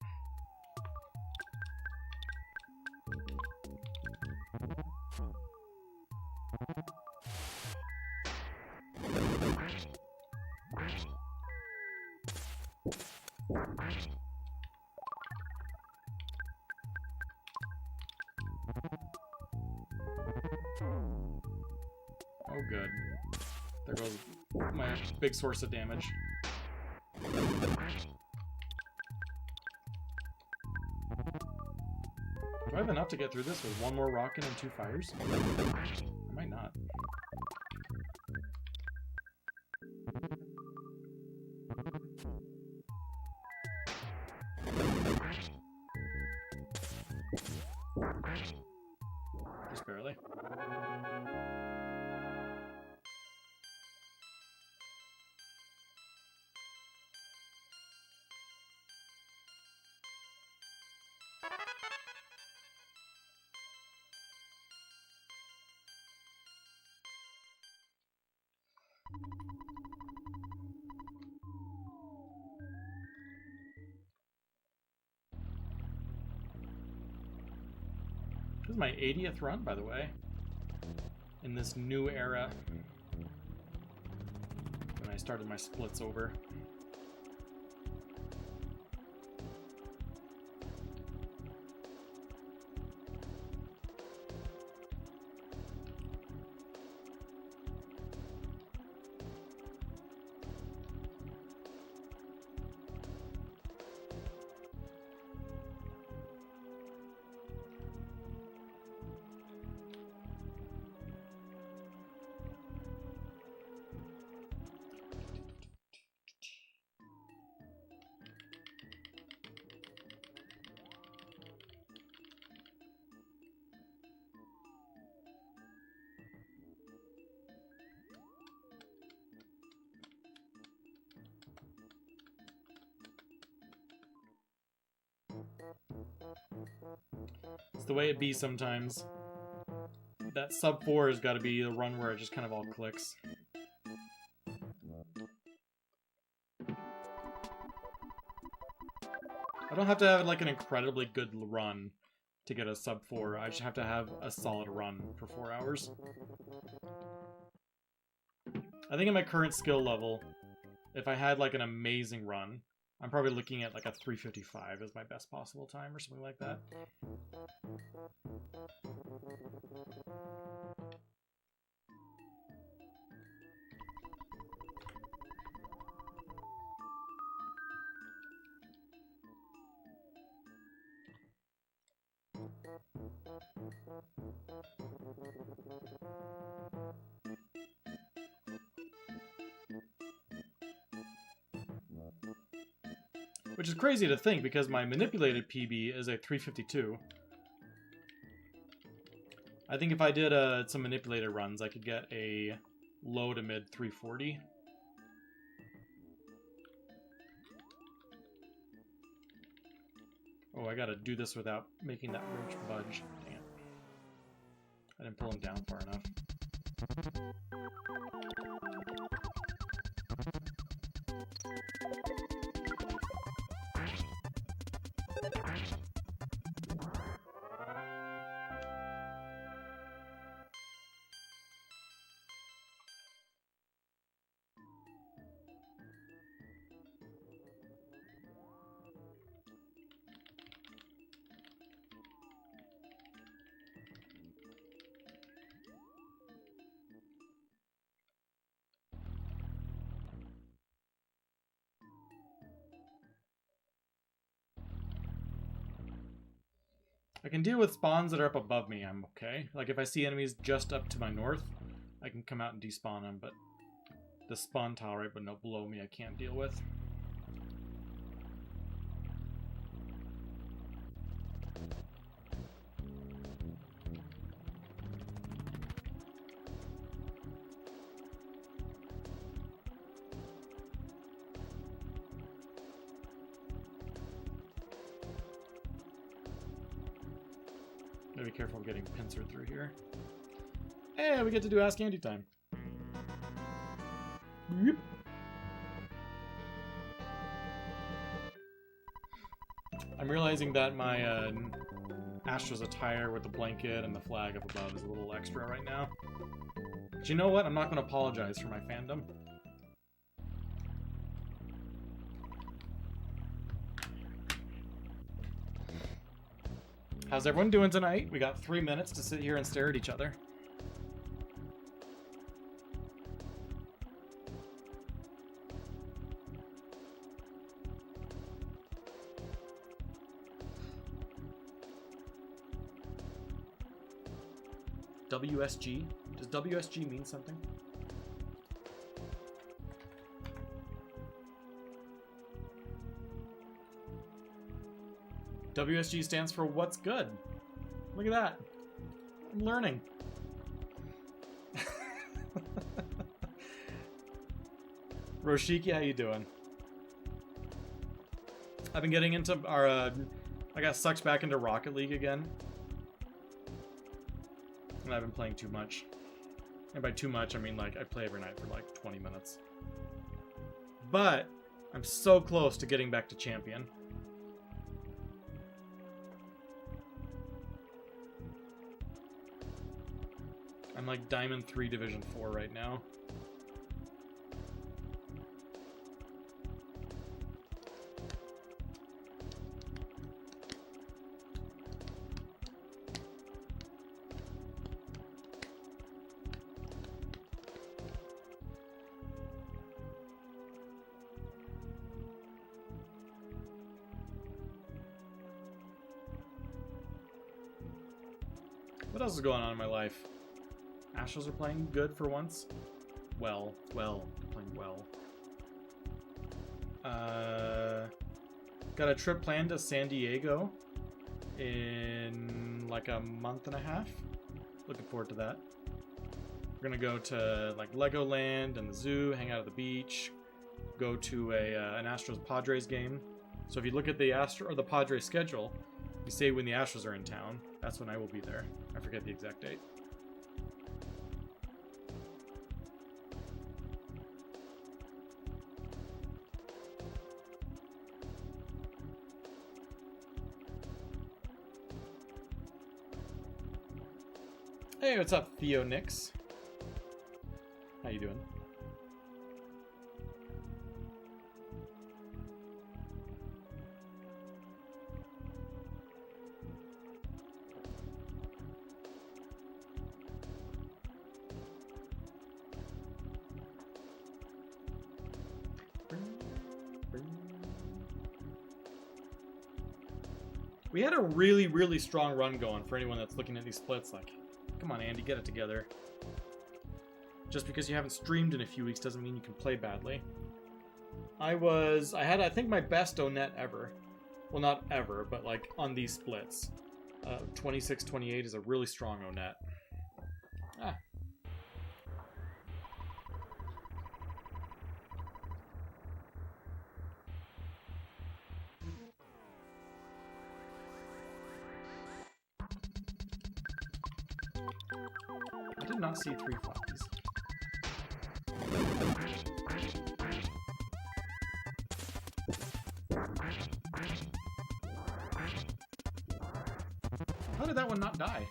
Oh, good. There goes my big source of damage. Do I have enough to get through this with one more rocket and 2 fires? I might not. really. This is my 80th run, by the way, in this new era, when I started my splits over. It's the way it be sometimes. That sub 4 has got to be the run where it just kind of all clicks. I don't have to have like an incredibly good run to get a sub 4. I just have to have a solid run for 4 hours. I think at my current skill level, if I had like an amazing run, I'm probably looking at like a 3:55 as my best possible time or something like that. Which is crazy to think because my manipulated PB is a 3:52. I think if I did some manipulated runs, I could get a low to mid 3:40. Oh, I gotta do this without making that roach budge. Dang it. I didn't pull him down far enough. I can deal with spawns that are up above me, I'm okay. Like if I see enemies just up to my north, I can come out and despawn them, but the spawn tile right below me I can't deal with. Gotta be careful of getting pincered through here. Hey, we get to do Ask Andy time. Yep. I'm realizing that my Astro's attire with the blanket and the flag up above is a little extra right now. But you know what? I'm not going to apologize for my fandom. How's everyone doing tonight? We got 3 minutes to sit here and stare at each other. WSG? Does WSG mean something? WSG stands for what's good. Look at that. I'm learning. Roshiki, how you doing? I've been getting into our, I got sucked back into Rocket League again. And I've been playing too much. And by too much, I mean, like, I play every night for, like, 20 minutes. But, I'm so close to getting back to Champion. I'm, like, Diamond 3 Division 4 right now. What else is going on in my life? Astros are playing good for once. Well, playing well. Got a trip planned to San Diego in like a month and a half. Looking forward to that. We're gonna go to like Legoland and the zoo, hang out at the beach, go to an Astros Padres game. So if you look at the Padres schedule, you say when the Astros are in town, that's when I will be there. I forget the exact date. Hey, what's up, Theo Nix? How you doing? We had a really, really strong run going for anyone that's looking at these splits. Like, come on, Andy, get it together. Just because you haven't streamed in a few weeks doesn't mean you can play badly. I had, I think, my best O-net ever. Well, not ever, but like on these splits. 26-28 is a really strong O-net. Ah. I did not see 3 floppies. How did that one not die?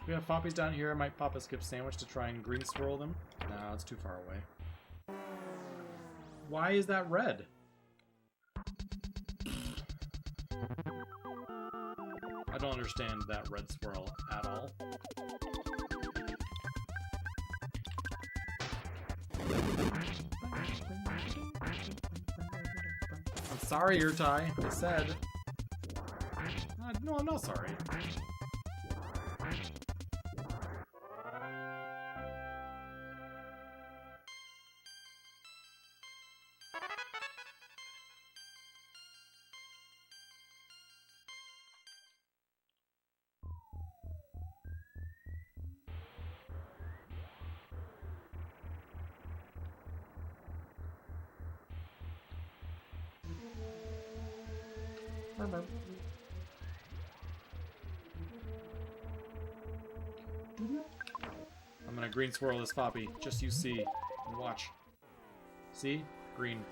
We have floppies down here. I might pop a skip sandwich to try and green swirl them. No, it's too far away. Why is that red? I don't understand that red swirl at all. I'm sorry, Urtai. I said. No, I'm not sorry. I'm gonna green swirl this poppy. Just you see and watch. See? Green.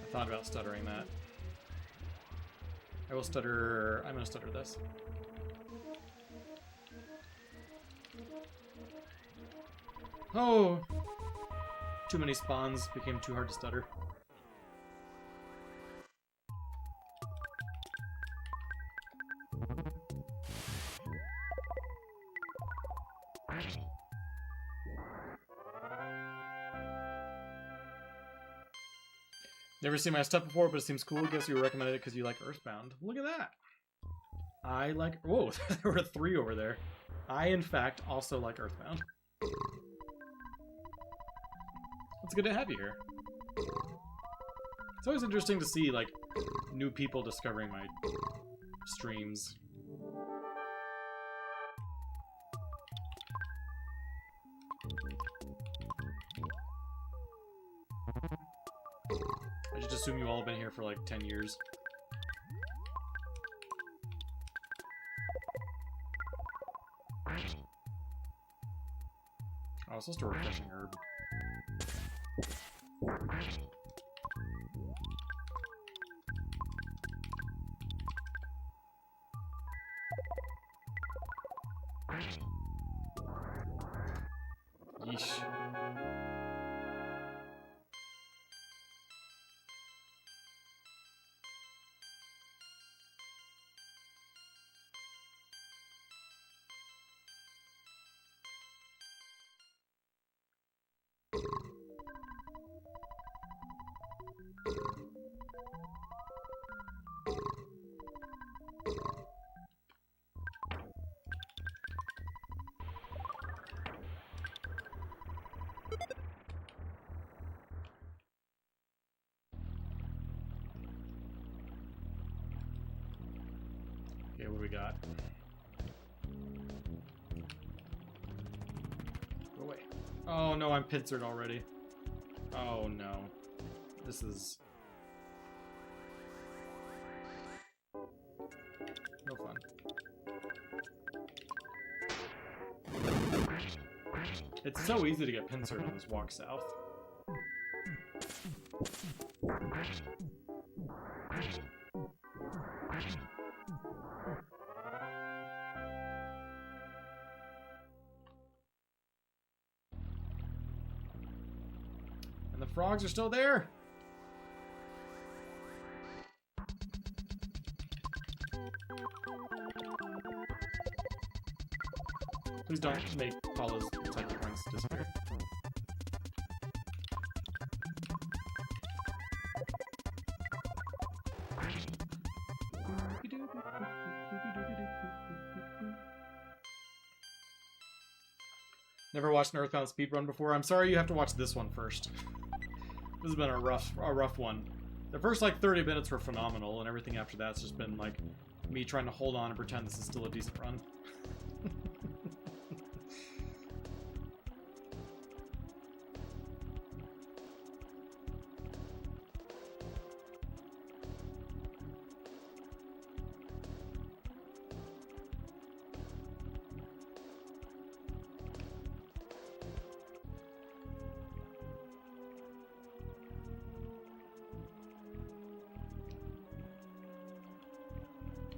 I thought about stuttering that. I will stutter. I'm gonna stutter this. Oh! Too many spawns became too hard to stutter. Never seen my stuff before, but it seems cool. Guess you recommended it because you like Earthbound. Look at that. I like... Whoa, there were 3 over there. I, in fact, also like Earthbound. It's good to have you here. It's always interesting to see, like, new people discovering my streams. I just assume you all have been here for like 10 years. Oh, it's just a refreshing herb. Yeesh. Okay, what do we got? Go away. Oh no, I'm pincered already. Oh no. This is... no fun. It's so easy to get pincered on this walk south. And the frogs are still there. Please don't make Paula's cycle points disappear. Never watched an Earthbound speedrun before. I'm sorry you have to watch this one first. This has been a rough one. The first like 30 minutes were phenomenal, and everything after that's just been like me trying to hold on and pretend this is still a decent run.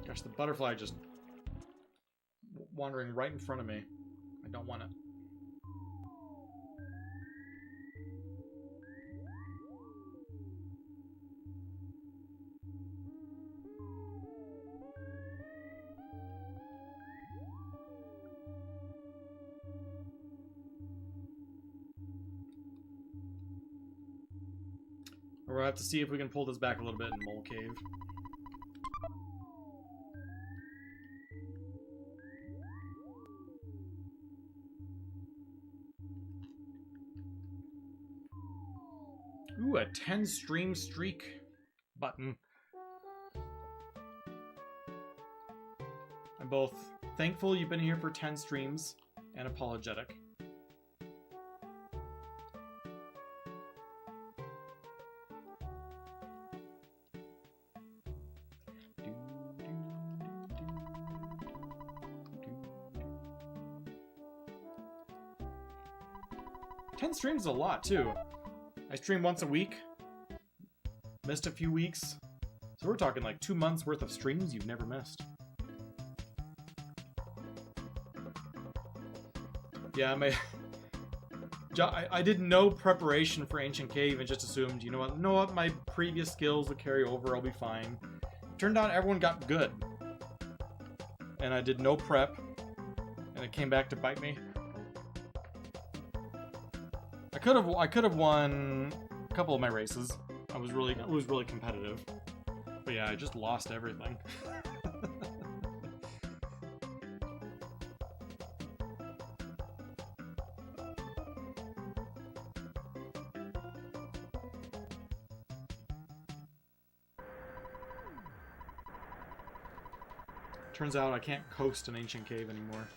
Gosh, the butterfly just wandering right in front of me. I don't want it. We'll have to see if we can pull this back a little bit in Mole Cave. Ooh, a 10 stream streak button. I'm both thankful you've been here for 10 streams and apologetic. Ten streams is a lot too. I stream once a week. Missed a few weeks. So we're talking like 2 months worth of streams you've never missed. Yeah, I did no preparation for Ancient Cave and just assumed, you know what, my previous skills would carry over, I'll be fine. Turned out everyone got good. And I did no prep. And it came back to bite me. I could have won a couple of my races. it was really competitive. But yeah, I just lost everything. Turns out I can't coast an ancient cave anymore.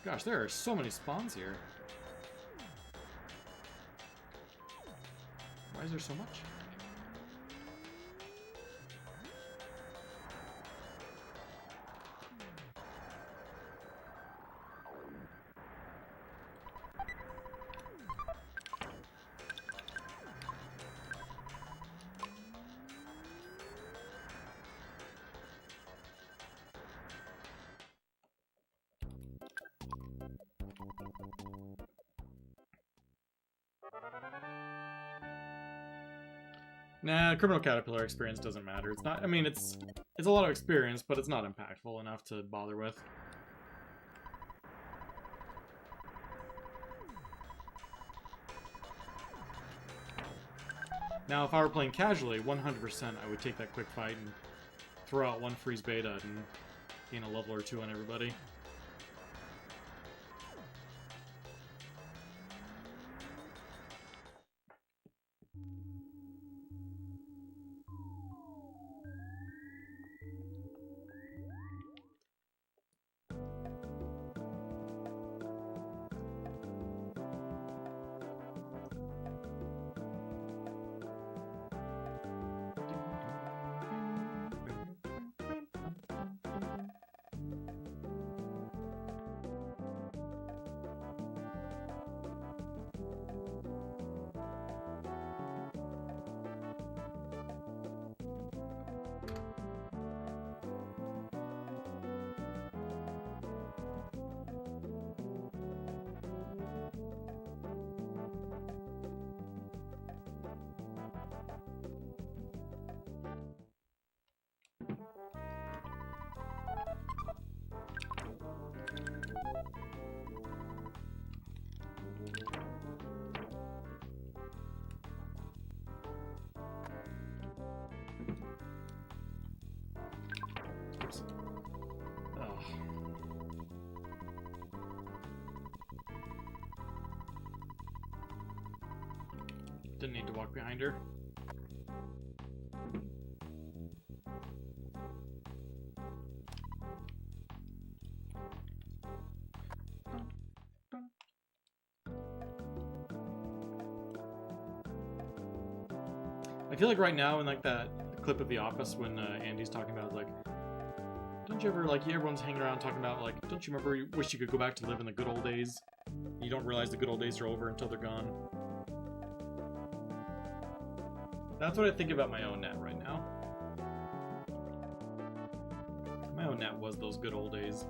Gosh, there are so many spawns here. Why is there so much? Nah, criminal caterpillar experience doesn't matter. It's not. I mean, it's a lot of experience, but it's not impactful enough to bother with. Now, if I were playing casually, 100% I would take that quick fight and throw out one freeze beta and gain a level or two on everybody. Oops. Ugh. Didn't need to walk behind her. I feel like right now in like that clip of The Office when Andy's talking about like, don't you ever like everyone's hanging around talking about like, don't you remember you wish you could go back to live in the good old days? You don't realize the good old days are over until they're gone. That's what I think about my own net right now. My own net was those good old days.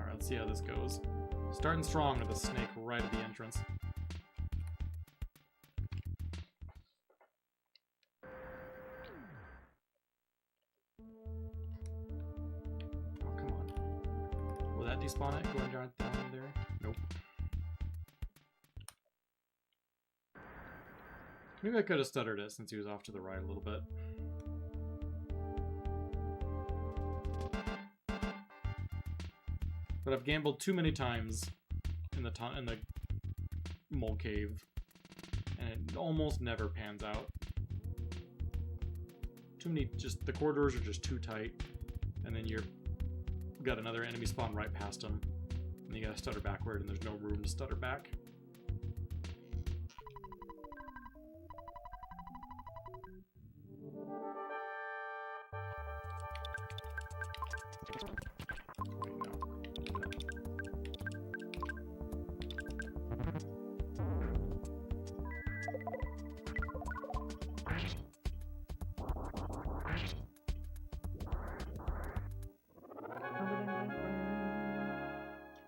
Let's see how this goes. Starting strong with a snake right at the entrance. Oh, come on. Will that despawn it going down there? Nope. Maybe I could have stuttered it since he was off to the right a little bit. But I've gambled too many times in the mole cave, and it almost never pans out. Too many, just the corridors are just too tight, and then you've got another enemy spawn right past them, and you gotta stutter backward, and there's no room to stutter back.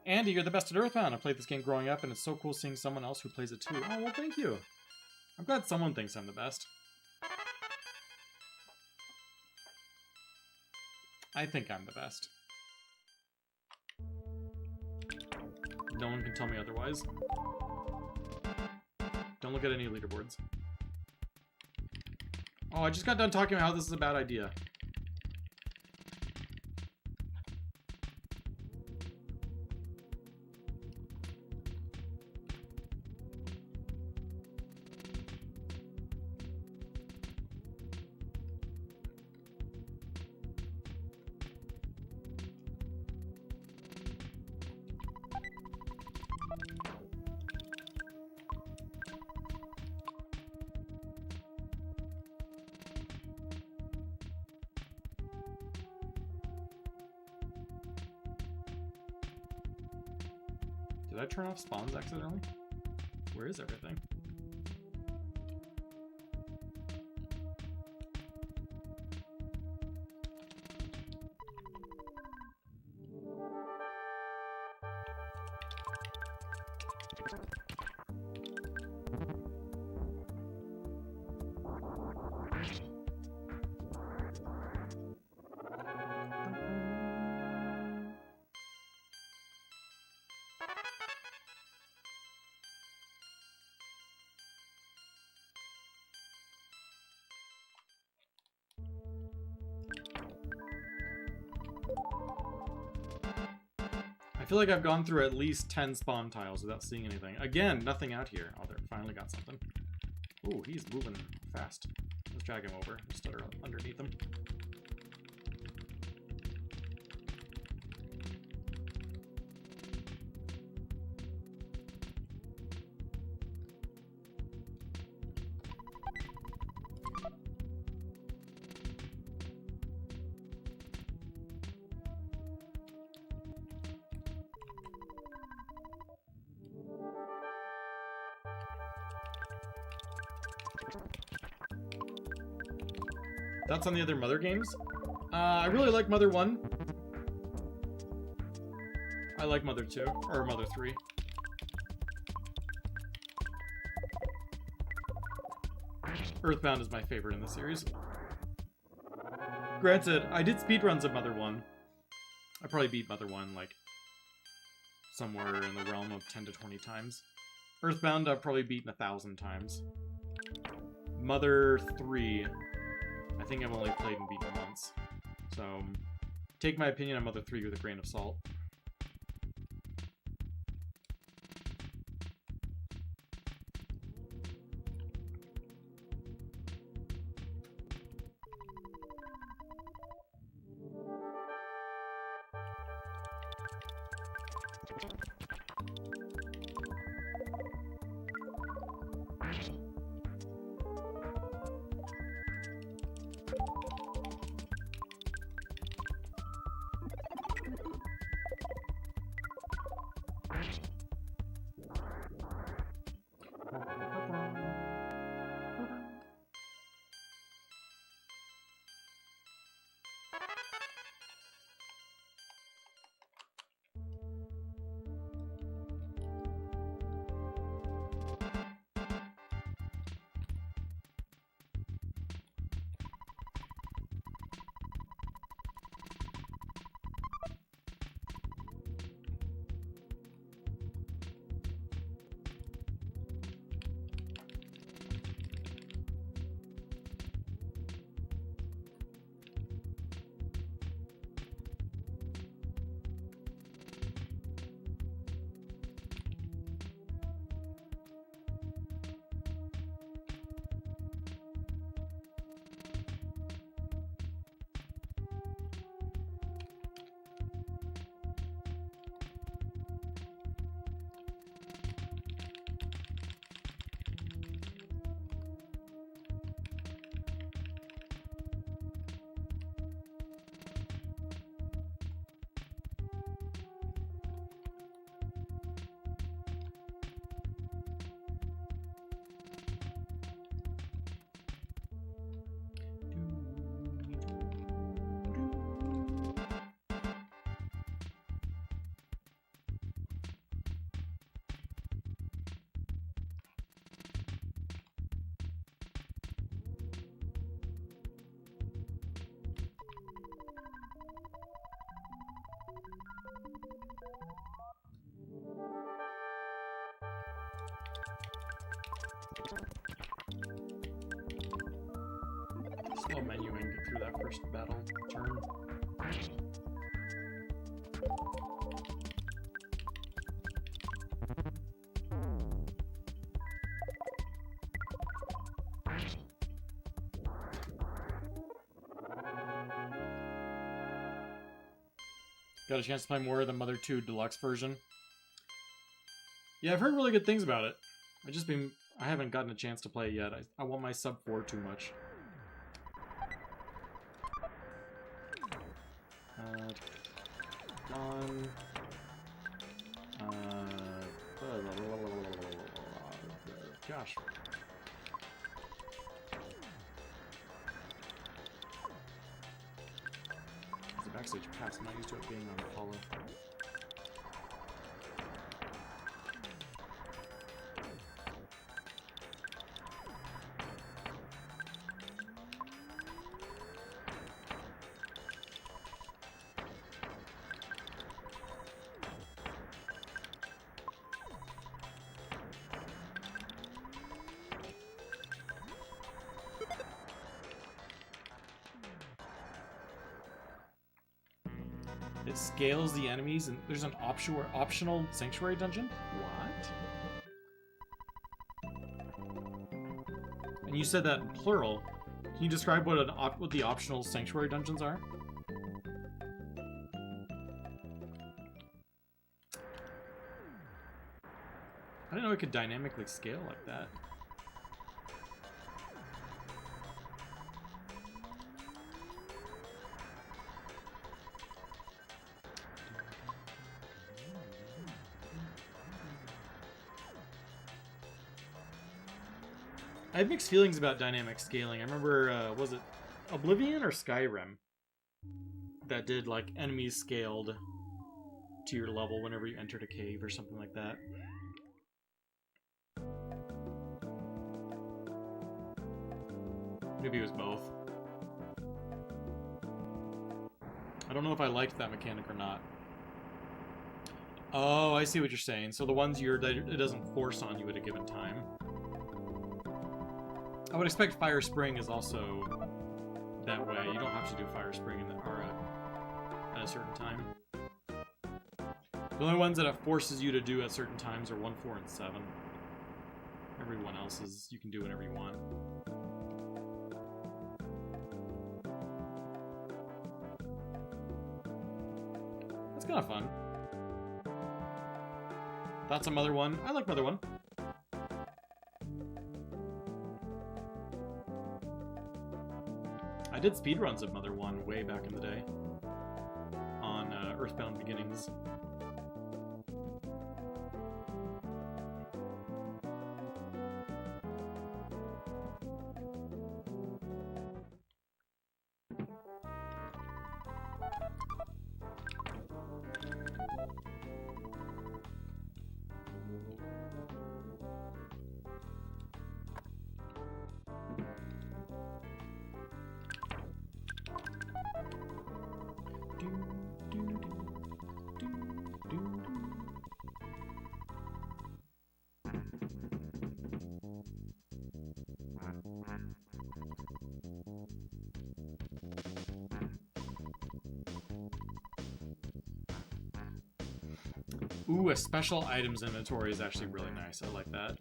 Andy, you're the best at Earthbound. I played this game growing up, and it's so cool seeing someone else who plays it too. Oh, well, thank you. I'm glad someone thinks I'm the best. I think I'm the best. No one can tell me otherwise. Don't look at any leaderboards. Oh, I just got done talking about how this is a bad idea. Did I turn off spawns accidentally? Where is everything? I feel like I've gone through at least 10 spawn tiles without seeing anything. Again, nothing out here. Oh, there, finally got something. Ooh, he's moving fast. Let's drag him over. Just stutter underneath him. Thoughts on the other Mother games? I really like Mother 1. I like Mother 2, or Mother 3. Earthbound is my favorite in the series. Granted, I did speedruns of Mother 1. I probably beat Mother 1, like, somewhere in the realm of 10 to 20 times. Earthbound, I've probably beaten 1,000 times. Mother 3... I think I've only played and beaten once. So, take my opinion on Mother 3 with a grain of salt. first battle turn. Got a chance to play more of the Mother 2 Deluxe version. Yeah, I've heard really good things about it. I haven't gotten a chance to play it yet. I want my sub 4 too much. Done. Gosh. It's a backstage pass. I'm not used to it being on Apollo. It scales the enemies, and there's an optional sanctuary dungeon? What? And you said that in plural. Can you describe what the optional sanctuary dungeons are? I didn't know it could dynamically scale like that. I have mixed feelings about dynamic scaling. I remember, was it Oblivion or Skyrim that did like enemies scaled to your level whenever you entered a cave or something like that. Maybe it was both. I don't know if I liked that mechanic or not. Oh, I see what you're saying. So the ones it doesn't force on you at a given time. I would expect Fire Spring is also that way. You don't have to do Fire Spring at a certain time. The only ones that it forces you to do at certain times are 1, 4, and 7. Everyone else is, you can do whatever you want. That's kind of fun. Thoughts on Mother 1? I like Mother 1. I did speedruns of Mother 1 way back in the day on Earthbound Beginnings. Ooh, a special items inventory is actually really nice. I like that.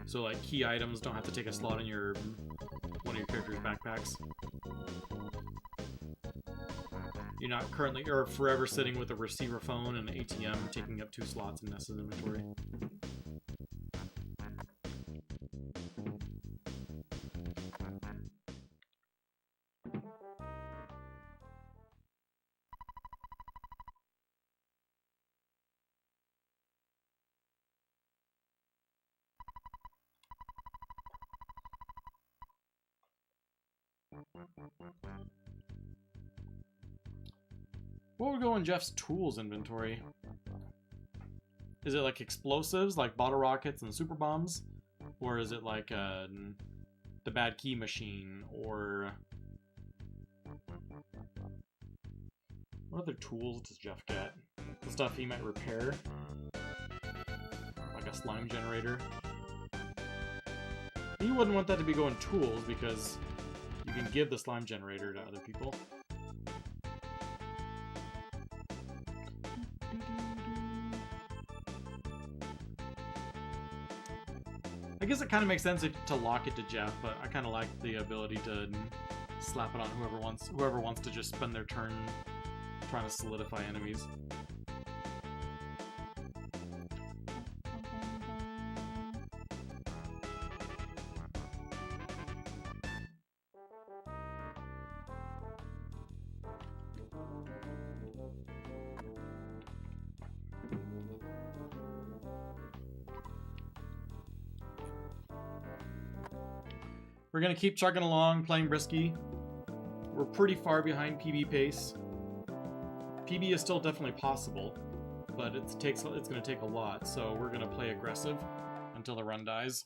So, like, key items don't have to take a slot in one of your character's backpacks. You're not currently or forever sitting with a receiver phone and an ATM taking up 2 slots in Nessa's inventory. What would go in Jeff's tools inventory? Is it like explosives, like bottle rockets and super bombs? Or is it like the bad key machine? Or what other tools does Jeff get? The stuff he might repair? Like a slime generator? You wouldn't want that to be going tools because can give the slime generator to other people. I guess it kind of makes sense to lock it to Jeff, but I kind of like the ability to slap it on whoever wants to just spend their turn trying to solidify enemies. We're gonna keep chugging along, playing Brisky. We're pretty far behind PB pace. PB is still definitely possible, but it's gonna take a lot, so we're gonna play aggressive until the run dies.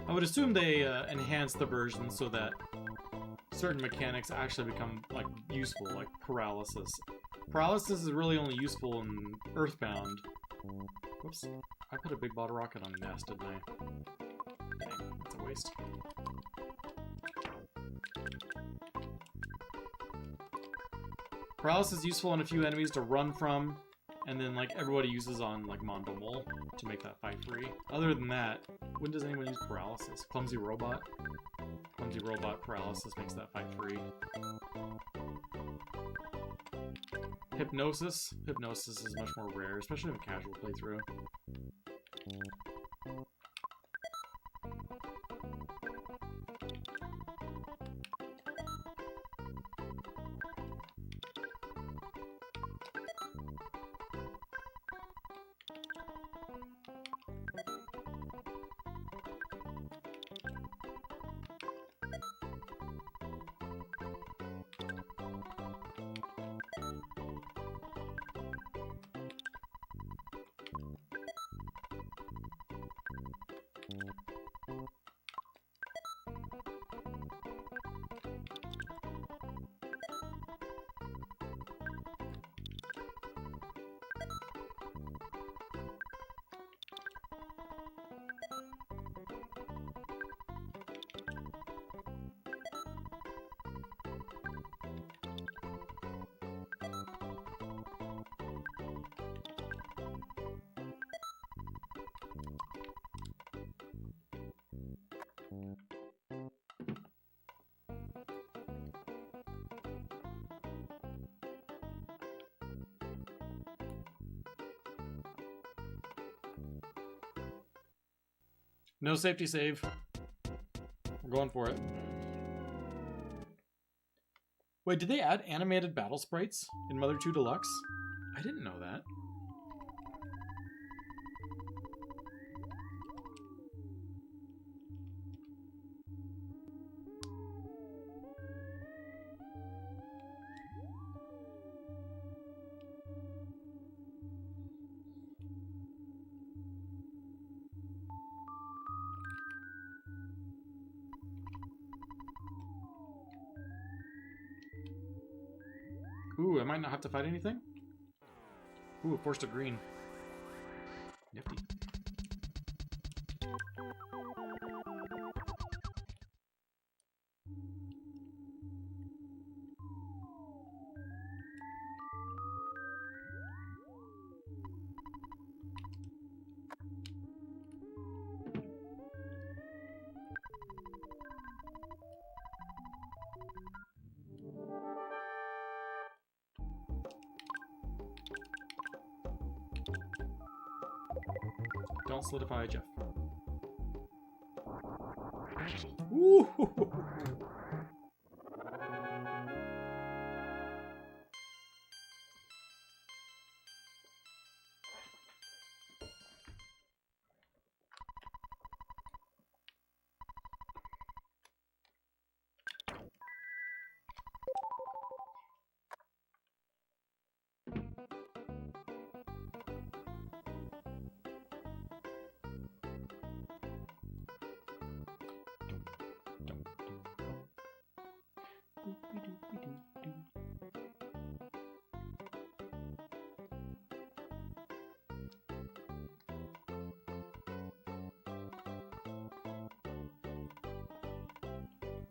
I would assume they enhance the version so that certain mechanics actually become like useful, like paralysis. Paralysis is really only useful in Earthbound. Whoops. I put a big bottle rocket on Nest, didn't I? Dang, that's a waste. Paralysis is useful on a few enemies to run from, and then like everybody uses on like Mondo Mole to make that fight free. Other than that, when does anyone use paralysis? Clumsy Robot? Clumsy Robot paralysis makes that fight free. Hypnosis? Hypnosis is much more rare, especially in a casual playthrough. No safety save. We're going for it. Wait, did they add animated battle sprites in Mother 2 Deluxe? I didn't know that. Ooh, I might not have to fight anything. Ooh, forced a green. Nifty. Don't solidify, Jeff. Woo!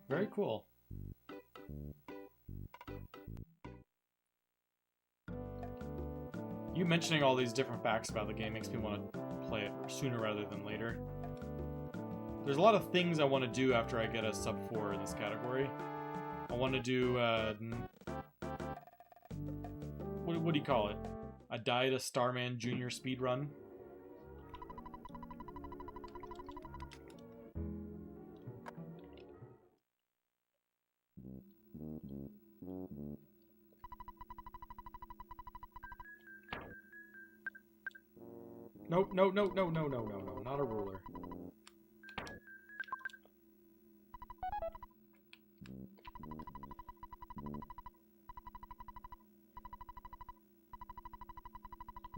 Very cool. You mentioning all these different facts about the game makes me want to play it sooner rather than later. There's a lot of things I want to do after I get a sub 4 in this category. I want to do, what do you call it? A Die to Starman Junior speedrun. Nope, no, no, no, no, no, no, no, not a ruler.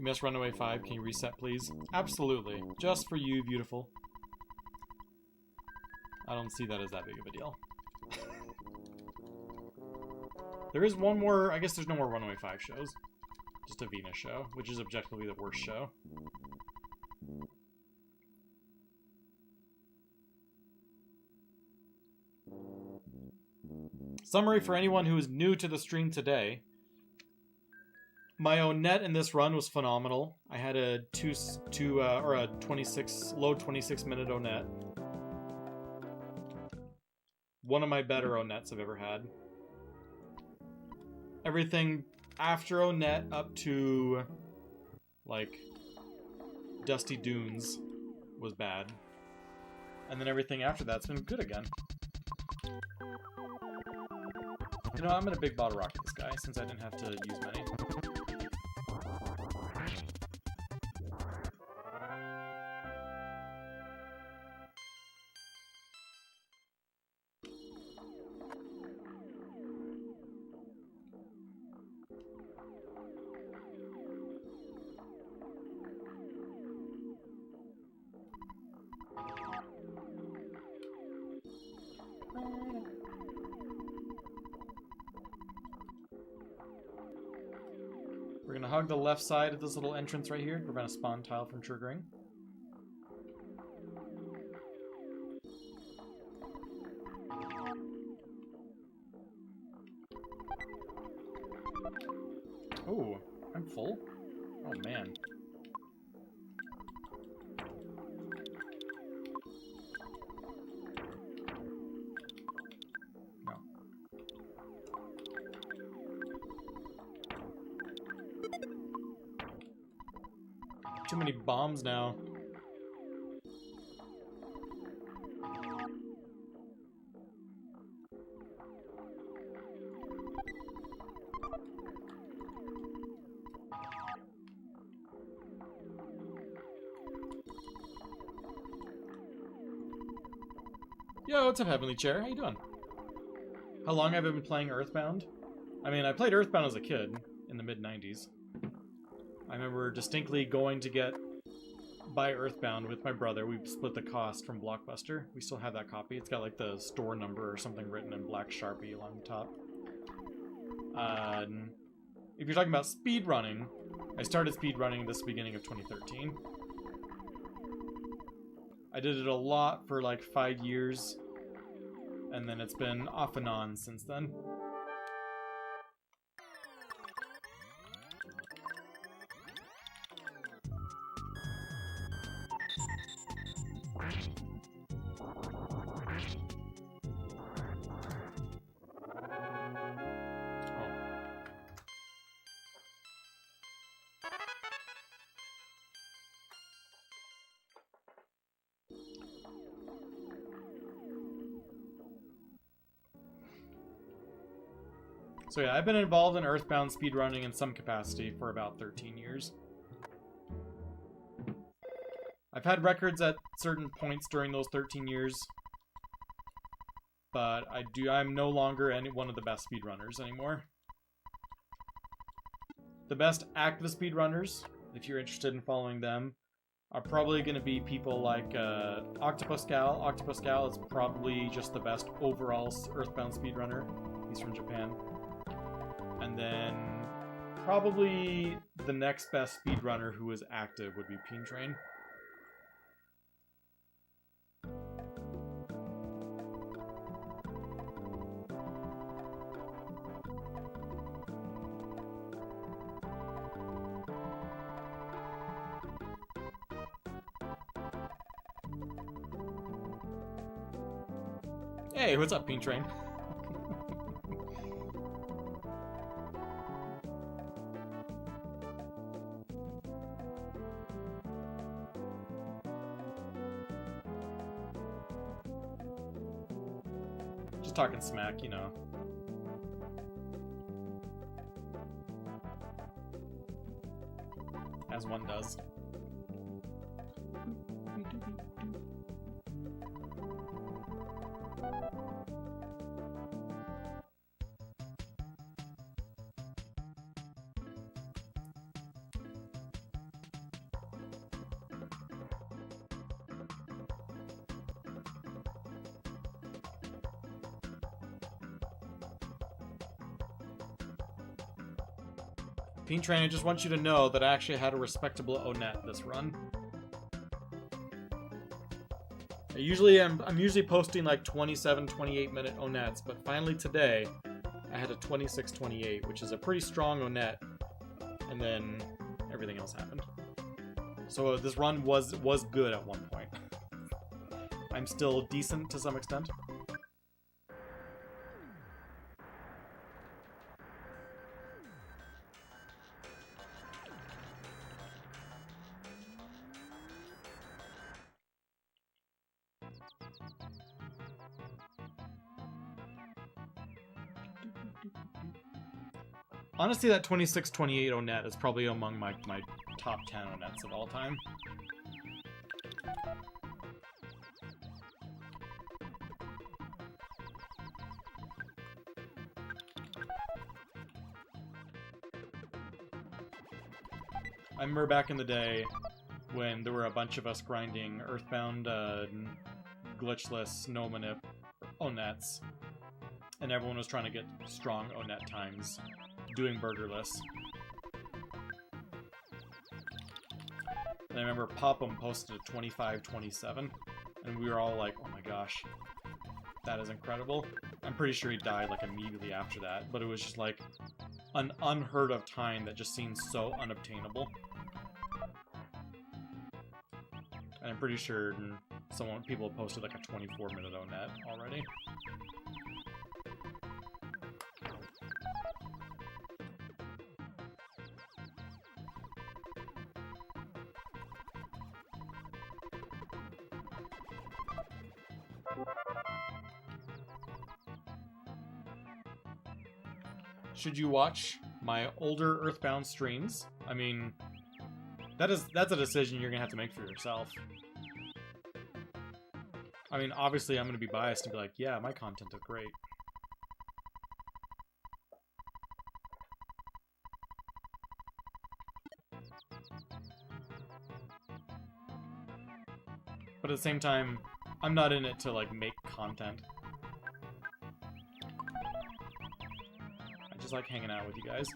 You missed Runaway 5, can you reset please? Absolutely, just for you, beautiful. I don't see that as that big of a deal. There is one more, I guess there's no more Runaway 5 shows. Just a Venus show, which is objectively the worst show. Summary for anyone who is new to the stream today. My own net in this run was phenomenal. I had a 26 low 26 minute onet. One of my better onets I've ever had. Everything after onet up to like Dusty Dunes was bad. And then everything after that's been good again. You know, I'm gonna big bottle rocket this guy since I didn't have to use many. We're gonna hug the left side of this little entrance right here to prevent a spawn tile from triggering. Oh, I'm full? Oh man. No. Too many bombs now. Yo, what's up, Heavenly Chair? How you doing? How long have I been playing Earthbound? I mean, I played Earthbound as a kid in the mid-90s. I remember distinctly going to buy Earthbound with my brother. We split the cost from Blockbuster. We still have that copy. It's got like the store number or something written in black Sharpie along the top. If you're talking about speedrunning, I started speedrunning this beginning of 2013. I did it a lot for like 5 years, and then it's been off and on since then. So yeah, I've been involved in Earthbound speedrunning in some capacity for about 13 years. I've had records at certain points during those 13 years, but I'm no longer one of the best speedrunners anymore. The best active speedrunners, if you're interested in following them, are probably going to be people like Octopus Gal. Octopus Gal is probably just the best overall Earthbound speedrunner. He's from Japan. And then probably the next best speedrunner who is active would be Peen Train. Hey, what's up, Peen Train? Just talking smack, you know. As one does. Peen Train, I just want you to know that I actually had a respectable O-net this run. I'm usually posting like 27, 28 minute O-nets, but finally today I had a 26, 28, which is a pretty strong O-net, and then everything else happened. So this run was good at one point. I'm still decent to some extent. Honestly, that 26-28 O-net is probably among my top 10 O-nets of all time. I remember back in the day when there were a bunch of us grinding Earthbound, glitchless, no manip O-nets, and everyone was trying to get strong O-net times doing burgerless. And I remember Popham posted a 25-27, and we were all like, oh my gosh, that is incredible. I'm pretty sure he died like immediately after that, but it was just like an unheard of time that just seemed so unobtainable. And I'm pretty sure people posted like a 24-minute O-net already. Should you watch my older Earthbound streams? I mean, that's a decision you're gonna have to make for yourself. I mean, obviously I'm gonna be biased and be like, yeah, my content is great. But at the same time, I'm not in it to like make content. I just like hanging out with you guys.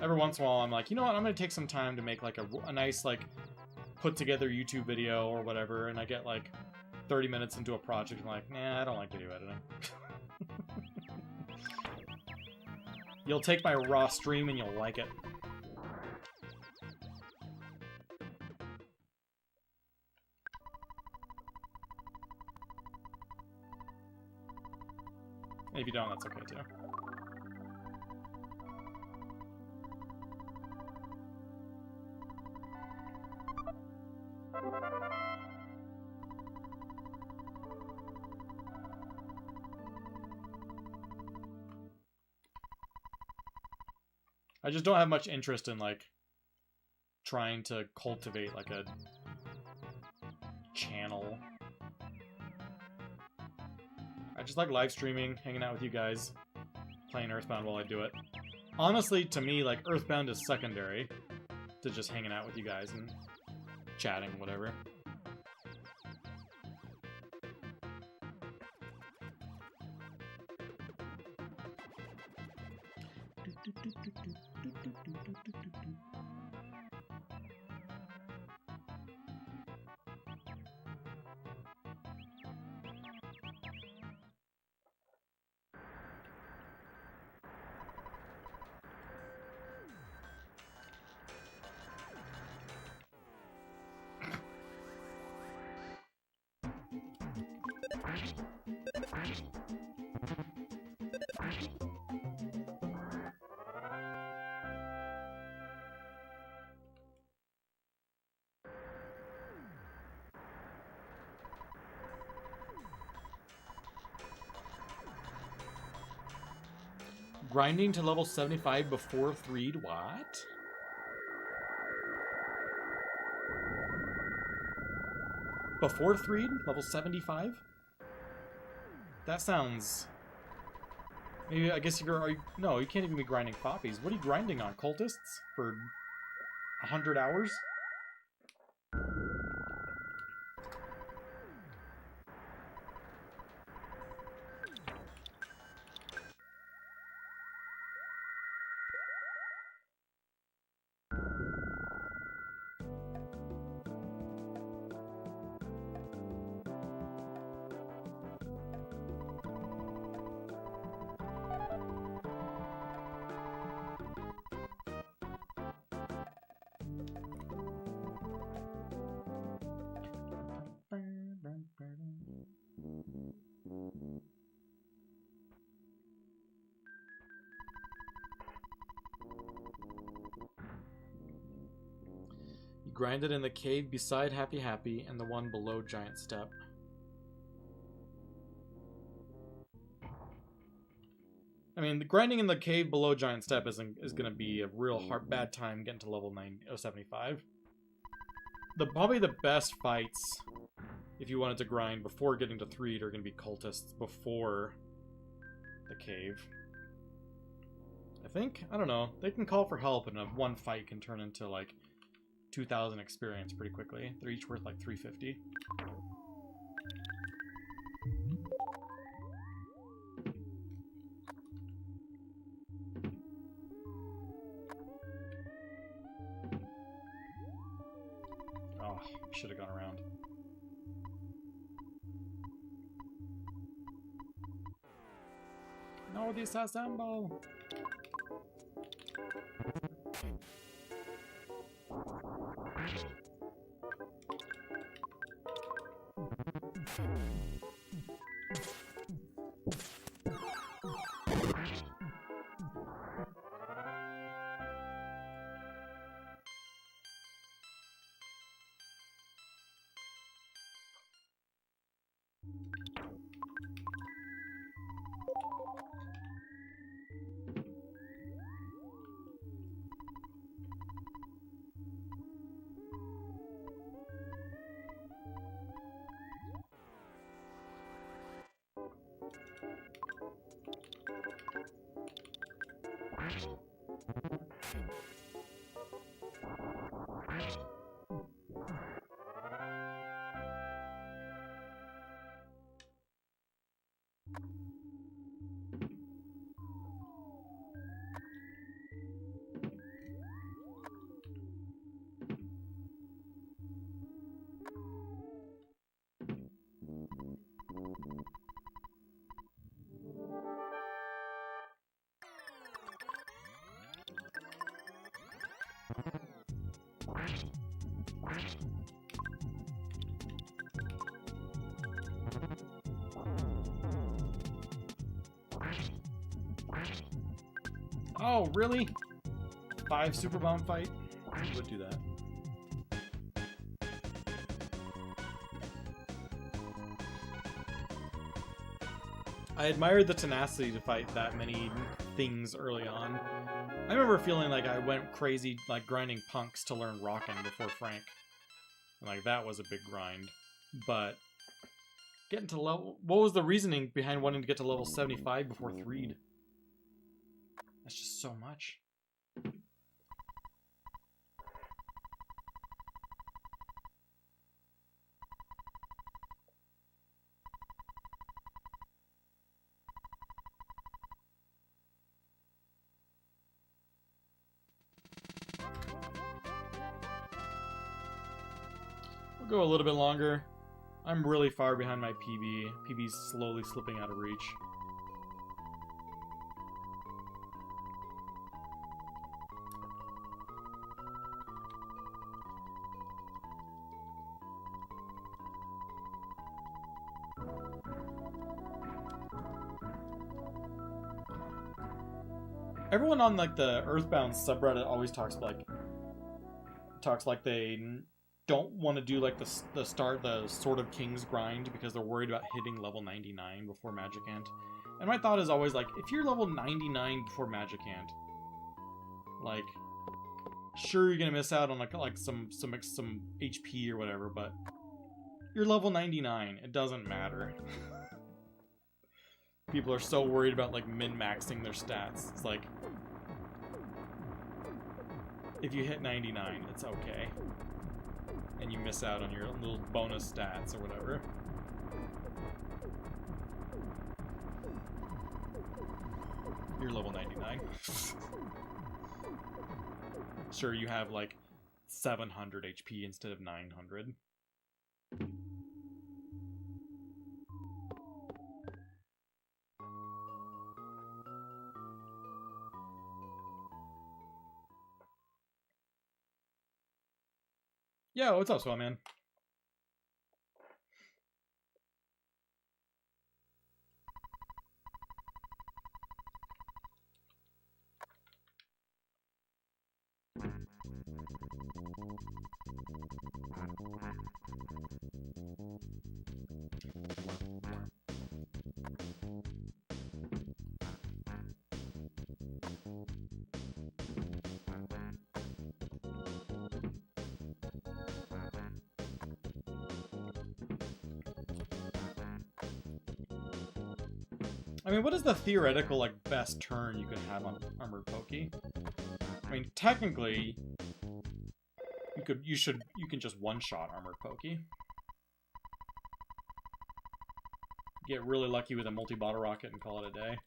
Every once in a while, I'm like, you know what? I'm gonna take some time to make like a nice like put together YouTube video or whatever, and I get like 30 minutes into a project, and I'm like, nah, I don't like video editing. You'll take my raw stream and you'll like it. And if you don't, that's okay too. I just don't have much interest in, like, trying to cultivate, like, a channel. I just like live streaming, hanging out with you guys, playing Earthbound while I do it. Honestly, to me, like, Earthbound is secondary to just hanging out with you guys and chatting, whatever. Grinding to level 75 before 3'd? What? Before 3'd? Level 75? That sounds... Maybe, I guess you're... No, you can't even be grinding poppies. What are you grinding on? Cultists? For 100 hours? Grinded in the cave beside Happy Happy and the one below Giant Step. I mean, the grinding in the cave below Giant Step is going to be a real bad time getting to level 75. Probably the best fights, if you wanted to grind before getting to 3, are going to be cultists before the cave. I think? I don't know. They can call for help, and one fight can turn into, like, 2,000 experience pretty quickly. They're each worth like 350. Oh, should have gone around. No, disassemble! Oh, really? 5 super bomb fight? I would do that. I admired the tenacity to fight that many things early on. I remember feeling like I went crazy, like grinding punks to learn rocking before Frank. And, like, that was a big grind. But getting to level... What was the reasoning behind wanting to get to level 75 before Threed? That's just so much. We'll go a little bit longer. I'm really far behind my PB. PB's slowly slipping out of reach. Everyone on like the Earthbound subreddit always talks like they don't want to do like the Sword of Kings grind because they're worried about hitting level 99 before Magic Ant. And my thought is always like, if you're level 99 before Magic Ant, like, sure you're gonna miss out on like some HP or whatever, but you're level 99. It doesn't matter. People are so worried about like min-maxing their stats. It's like, if you hit 99, it's okay. And you miss out on your little bonus stats or whatever. You're level 99. Sure, you have like 700 HP instead of 900. Yeah, what's up, Swellman? I mean, what is the theoretical, like, best turn you can have on Armored Pokey? I mean, technically, you can just one-shot Armored Pokey. Get really lucky with a multi-bottle rocket and call it a day.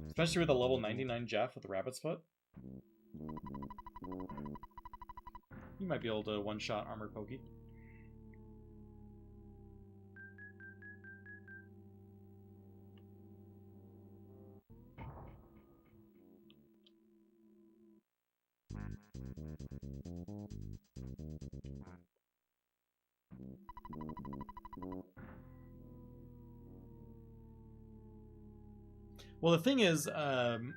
Especially with a level 99 Jeff with Rabbit's Foot. You might be able to one-shot Armored Pokey. Well, the thing is,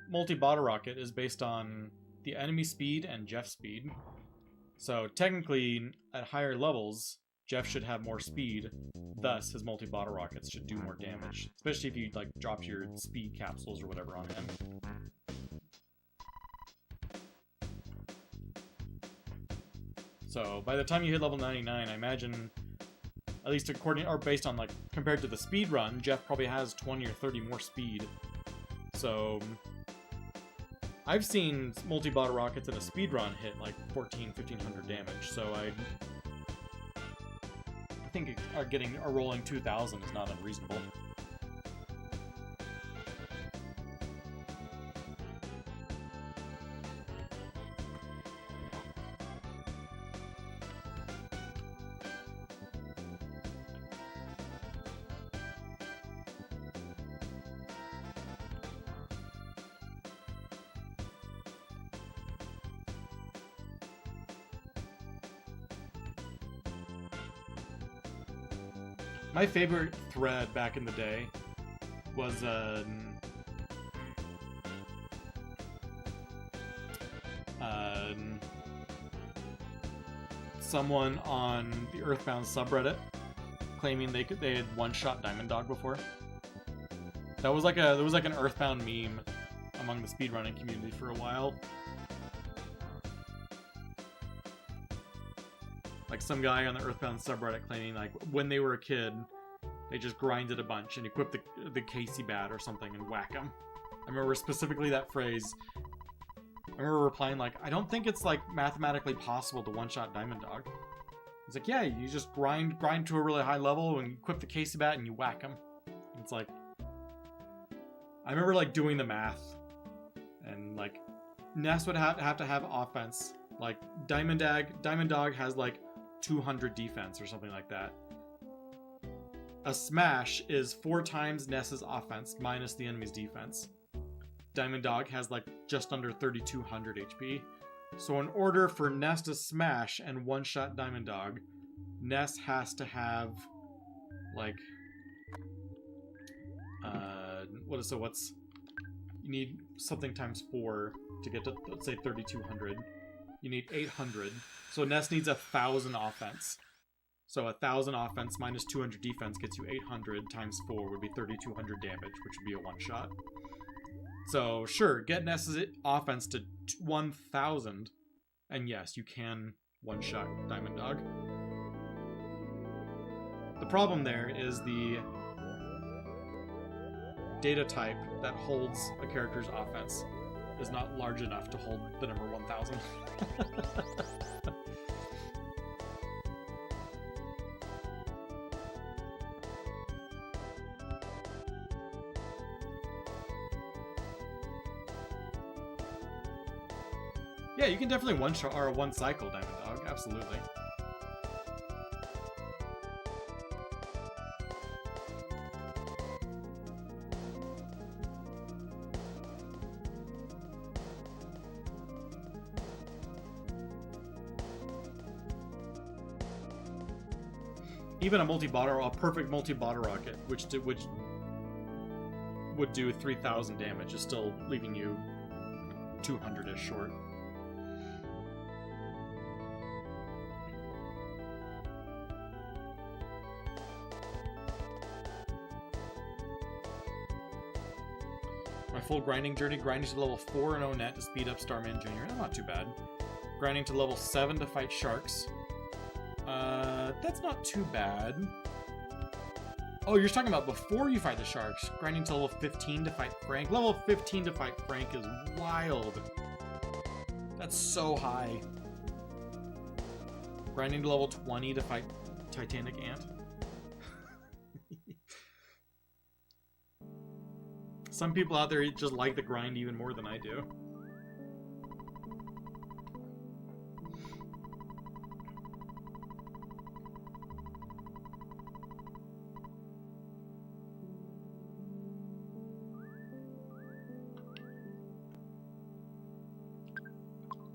multi-bottle rocket is based on the enemy speed and Jeff's speed. So technically, at higher levels, Jeff should have more speed. Thus, his multi-bottle rockets should do more damage, especially if you like drop your speed capsules or whatever on him. So by the time you hit level 99, I imagine, at least according or based on like compared to the speed run, Jeff probably has 20 or 30 more speed. So I've seen multi-bottle rockets in a speed run hit like 1,500 damage. So I think getting a rolling 2,000 is not unreasonable. My favorite thread back in the day was someone on the Earthbound subreddit claiming they had one-shot Diamond Dog before. That was like there was like an Earthbound meme among the speedrunning community for a while. Like some guy on the Earthbound subreddit claiming like when they were a kid, they just grinded a bunch and equipped the Casey bat or something and whack them. I remember specifically that phrase. I remember replying like, I don't think it's like mathematically possible to one-shot Diamond Dog. It's like, yeah, you just grind to a really high level and equip the Casey bat and you whack them. It's like, I remember like doing the math, and like Ness would have to have offense. Like Diamond Dog has like 200 defense or something like that. A smash is 4 times Ness's offense minus the enemy's defense. Diamond Dog has like just under 3,200 HP. So in order for Ness to smash and one-shot Diamond Dog, Ness has to have like you need something times 4 to get to, let's say, 3,200. You need 800. So Ness needs 1,000 offense. So 1,000 offense minus 200 defense gets you 800 times 4 would be 3,200 damage, which would be a one-shot. So sure, get Ness's offense to 1,000, and yes, you can one-shot Diamond Dog. The problem there is the data type that holds a character's offense is not large enough to hold the number 1,000. Yeah, you can definitely one-shot or one-cycle Diamond Dog, absolutely. Even a perfect multi-bottle rocket, which would do 3,000 damage, is still leaving you 200-ish short. My full grinding journey, grinding to level 4 in O-Net to speed up Starman Jr. Not too bad. Grinding to level 7 to fight sharks. That's not too bad. Oh, you're talking about before you fight the sharks. Grinding to level 15 to fight Frank. Level 15 to fight Frank is wild. That's so high. Grinding to level 20 to fight Titanic Ant. Some people out there just like the grind even more than I do.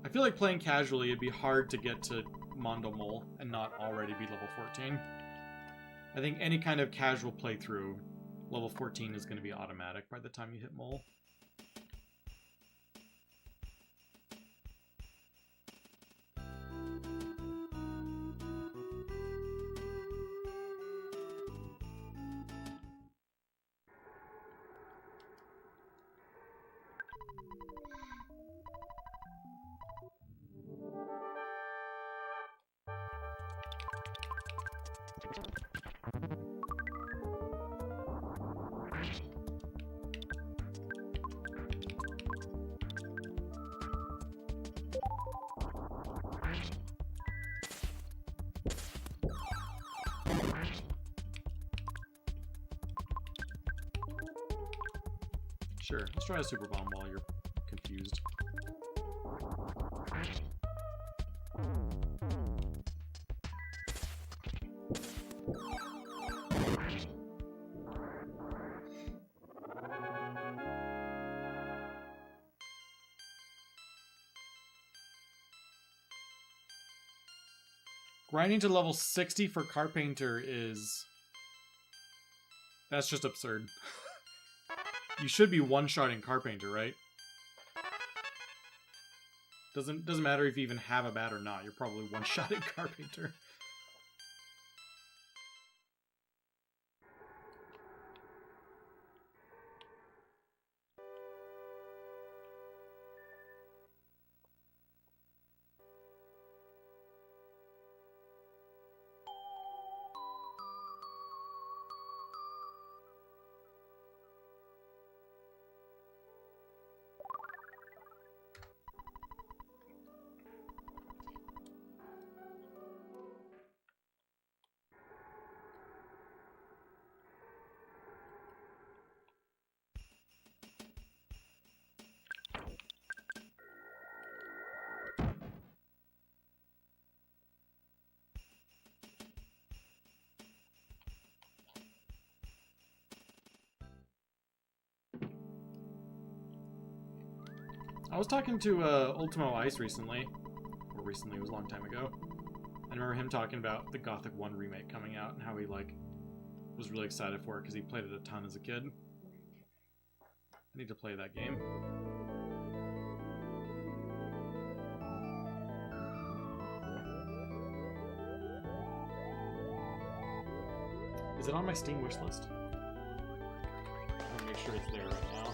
I feel like playing casually, it'd be hard to get to Mondo Mole and not already be level 14. I think any kind of casual playthrough, level 14 is going to be automatic by the time you hit Mole. Sure, let's try a super bomb while you're confused. Grinding to level 60 for Carpenter is... that's just absurd. You should be one-shotting Carpenter, right? Doesn't matter if you even have a bat or not, you're probably one-shotting Carpenter. I was talking to Ultimo Ice recently. Or recently, it was a long time ago. I remember him talking about the Gothic 1 remake coming out and how he, like, was really excited for it because he played it a ton as a kid. I need to play that game. Is it on my Steam wishlist? I'm gonna make sure it's there right now.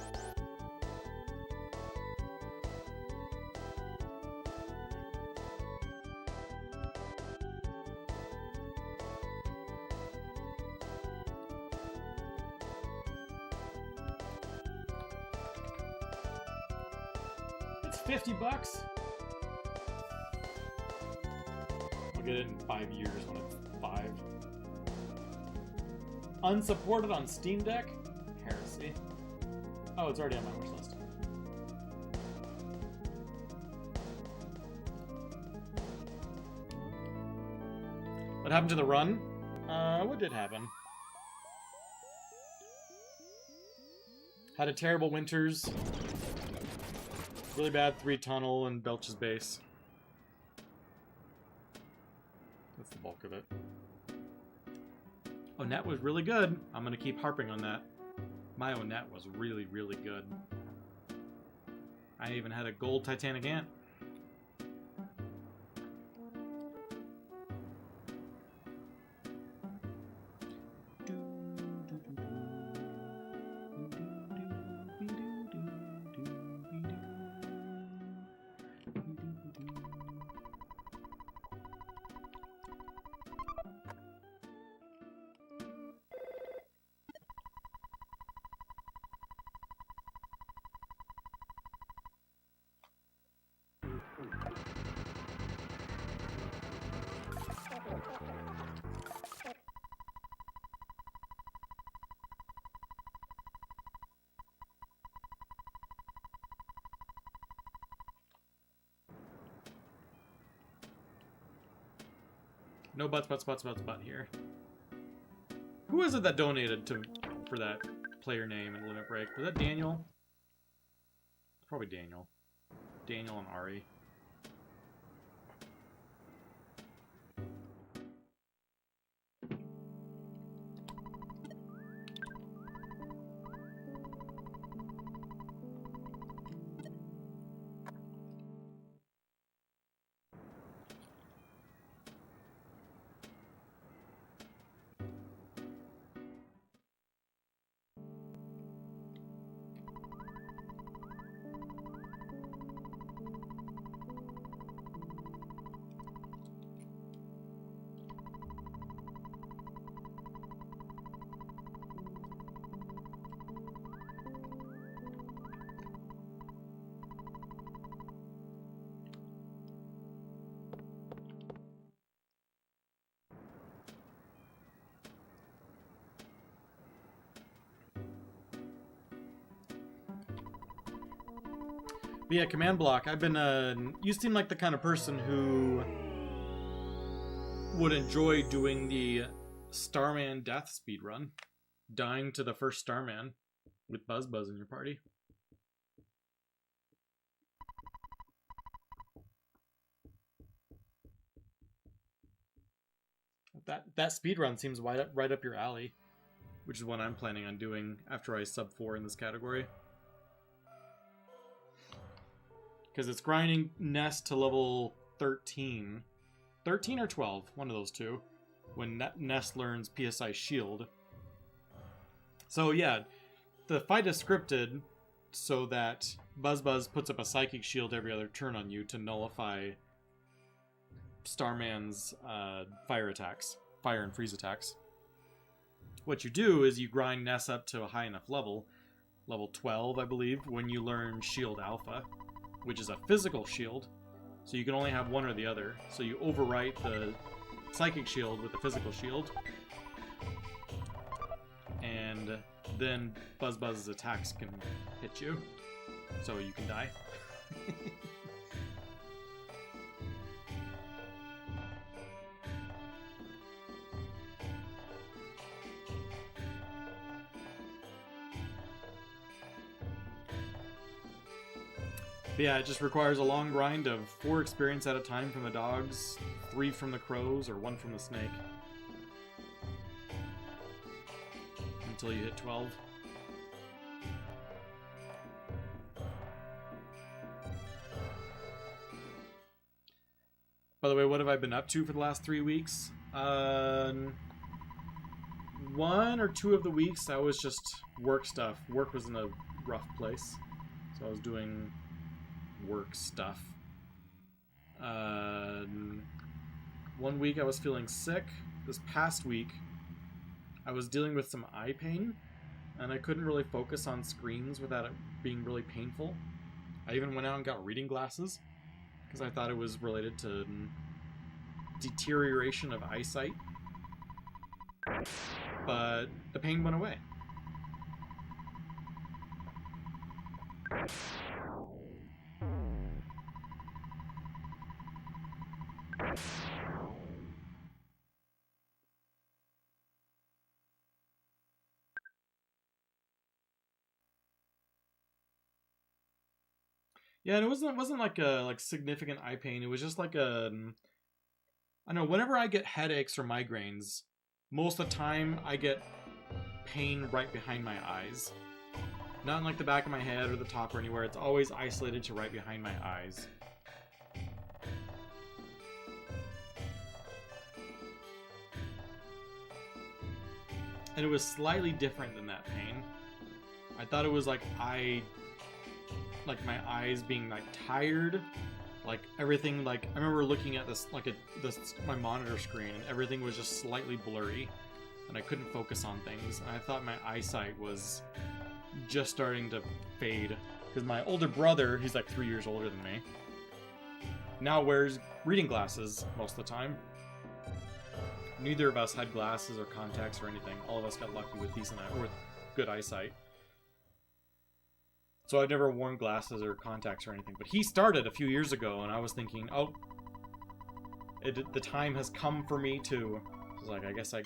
It's $50. I'll get it in 5 years when it's 5. Unsupported on Steam Deck? Heresy. Oh, it's already on my wish list. What happened to the run? What did happen? Had a terrible winters. Really bad 3 tunnel and Belch's base. That's the bulk of it. Onet was really good. I'm gonna keep harping on that. My Onet was really, really good. I even had a gold Titanic Ant. No butts here. Who is it that donated for that player name and Limit Break? Was that Daniel? Probably Daniel. Daniel and Ari. But yeah, command block. I've been, you seem like the kind of person who would enjoy doing the Starman death speedrun. Dying to the first Starman with Buzz in your party. That speedrun seems right up your alley. Which is what I'm planning on doing after I sub 4 in this category. Because it's grinding Ness to level 13. 13 or 12, one of those two. When Ness learns PSI Shield. So yeah, the fight is scripted so that Buzz puts up a Psychic Shield every other turn on you to nullify Starman's fire attacks. Fire and freeze attacks. What you do is you grind Ness up to a high enough level. Level 12, I believe, when you learn Shield Alpha. Which is a physical shield, so you can only have one or the other. So you overwrite the psychic shield with the physical shield, and then Buzz's attacks can hit you, so you can die. But yeah, it just requires a long grind of 4 experience at a time from the dogs, 3 from the crows, or 1 from the snake. Until you hit 12. By the way, what have I been up to for the last 3 weeks? 1 or 2 of the weeks, I was just work stuff. Work was in a rough place, so I was doing work stuff. 1 week I was feeling sick. This past week, I was dealing with some eye pain, and I couldn't really focus on screens without it being really painful. I even went out and got reading glasses, because I thought it was related to deterioration of eyesight. But the pain went away. Yeah, and it wasn't like a significant eye pain. It was just like a, I don't know, whenever I get headaches or migraines, most of the time I get pain right behind my eyes. Not in like the back of my head or the top or anywhere. It's always isolated to right behind my eyes. And it was slightly different than that pain. I thought it was like my eyes being like tired, like everything, like I remember looking at this my monitor screen, and everything was just slightly blurry and I couldn't focus on things, and I thought my eyesight was just starting to fade, because my older brother, he's like 3 years older than me, now wears reading glasses most of the time. Neither of us had glasses or contacts or anything. All of us got lucky with with good eyesight. So I've never worn glasses or contacts or anything. But he started a few years ago, and I was thinking, oh, the time has come for me too. I was like, I guess I'm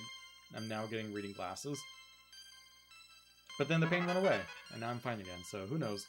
now getting reading glasses. But then the pain went away, and now I'm fine again, so who knows.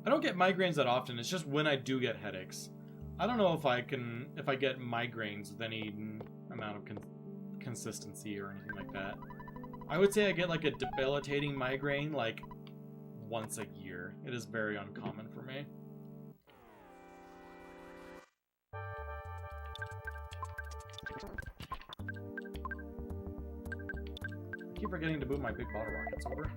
I don't get migraines that often. It's just when I do get headaches. I don't know if I get migraines with any amount of consistency or anything like that. I would say I get like a debilitating migraine like once a year. It is very uncommon for me. I keep forgetting to move my big bottle rockets over.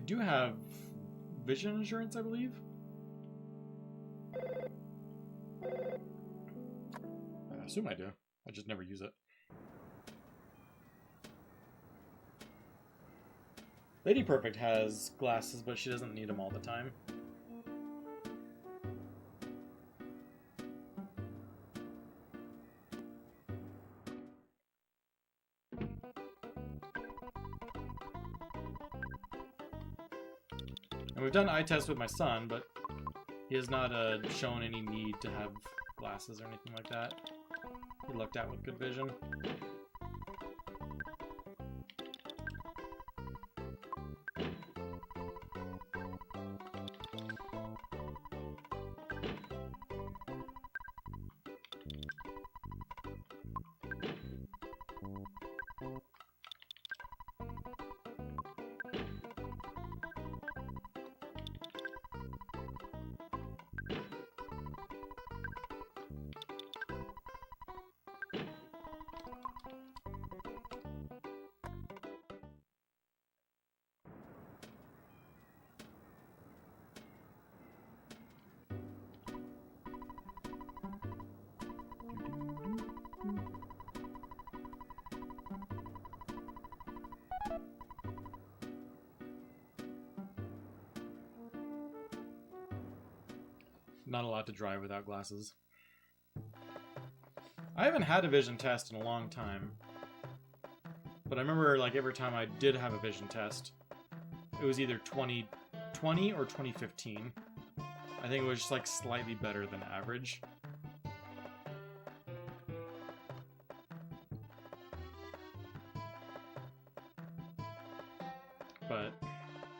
do have vision insurance, I believe. I assume I do. I just never use it. AndyPerfect has glasses, but she doesn't need them all the time. And we've done eye tests with my son, but he has not shown any need to have glasses or anything like that. He looked at with good vision. Not allowed to drive without glasses. I haven't had a vision test in a long time. But I remember, like, every time I did have a vision test, it was either 2020 or 2015. I think it was just, like, slightly better than average. But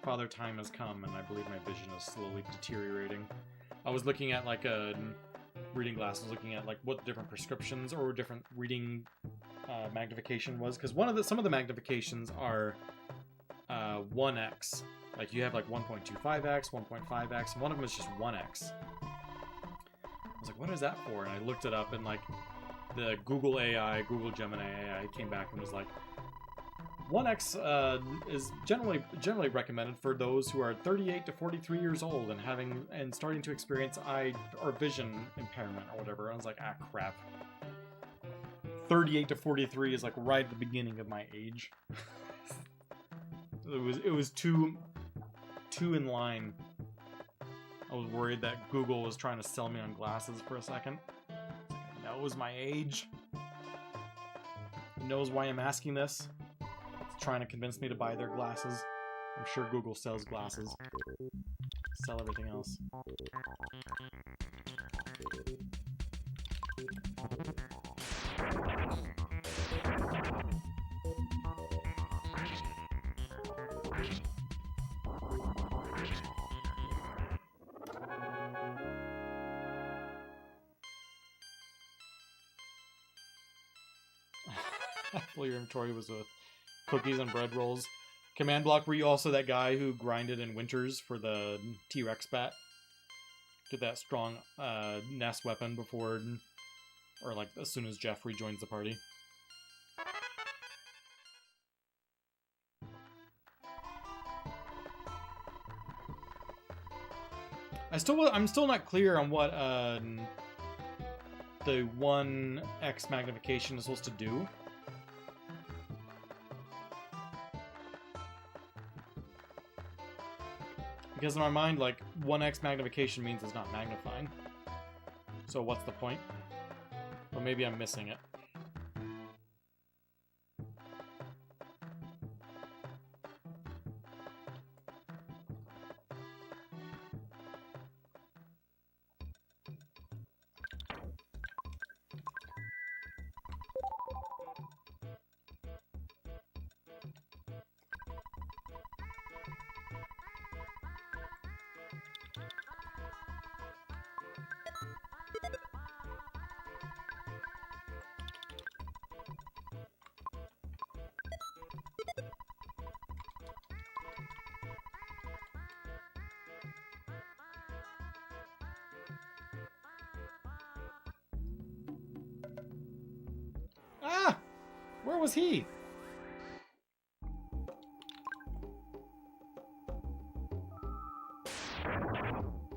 Father Time has come, and I believe my vision is slowly deteriorating. I was looking at, like, reading glasses, looking at, like, what different prescriptions or different reading magnification was, because some of the magnifications are 1x. Like, you have, like, 1.25x, 1.5x, and one of them is just 1x. I was like, what is that for? And I looked it up, and, like, the Google AI, Google Gemini AI came back and was like, 1x is generally recommended for those who are 38 to 43 years old and starting to experience eye or vision impairment or whatever. I was like, ah, crap. 38 to 43 is like right at the beginning of my age. It was too in line. I was worried that Google was trying to sell me on glasses for a second. It knows my age. It knows why I'm asking this. Trying to convince me to buy their glasses. I'm sure Google sells glasses. Sell everything else. Full your inventory was with cookies and bread rolls. Command block, were you also that guy who grinded in Winters for the T-Rex bat? Get that strong nest weapon before, or like as soon as Jeff rejoins the party. I'm still not clear on what the 1x magnification is supposed to do. Because in my mind, like, 1x magnification means it's not magnifying. So what's the point? But maybe I'm missing it. Ah! Where was he?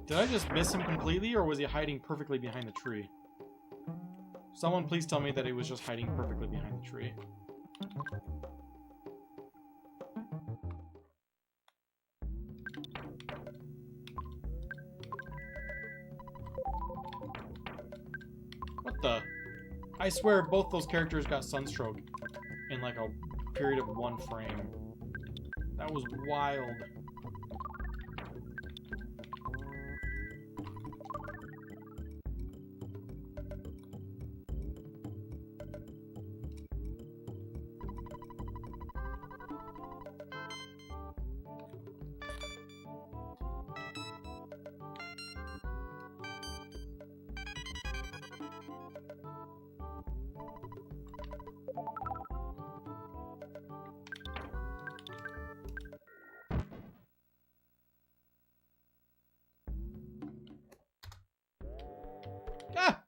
Did I just miss him completely, or was he hiding perfectly behind the tree? Someone please tell me that he was just hiding perfectly behind the tree. What the? I swear both those characters got sunstroke in like a period of 1 frame. That was wild. Ah!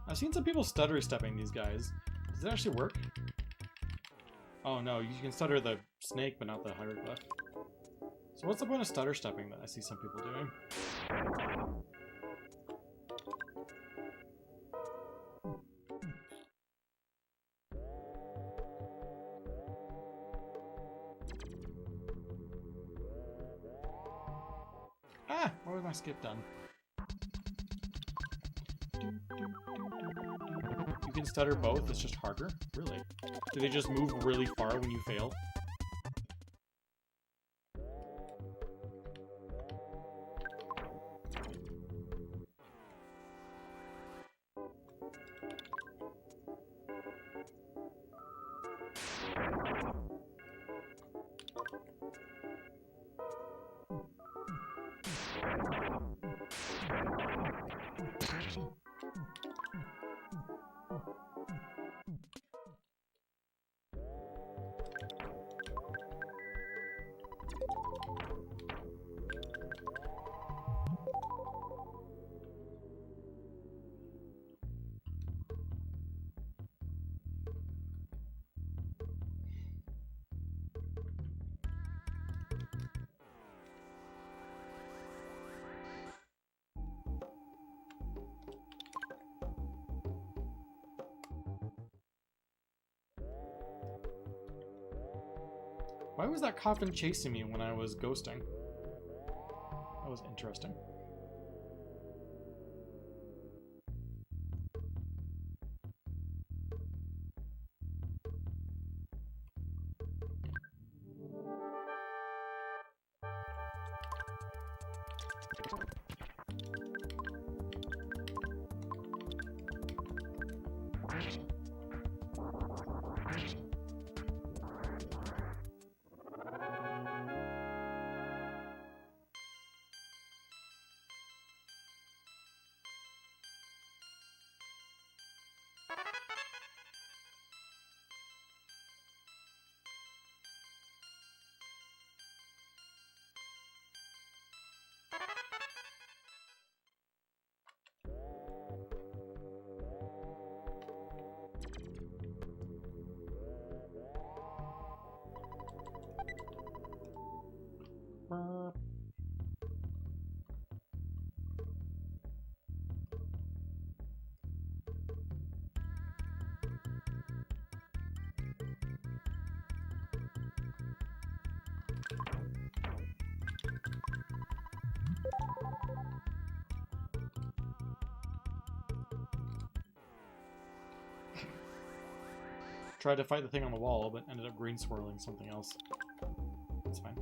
I've seen some people stutter stepping these guys. Does it actually work? Oh no, you can stutter the snake, but not the hieroglyph. So what's the point of stutter stepping that I see some people doing? Ah! What was my skip done? You can stutter both, it's just harder? Really? Do they just move really far when you fail? Why was that coffin chasing me when I was ghosting? That was interesting. Tried to fight the thing on the wall, but ended up green swirling something else. That's fine.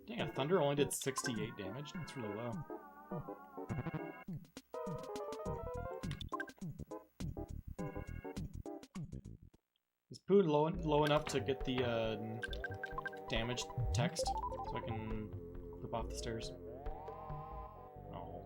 Dang, a thunder only did 68 damage. That's really low. Is Poo low enough to get the damage text so I can flip off the stairs? Oh.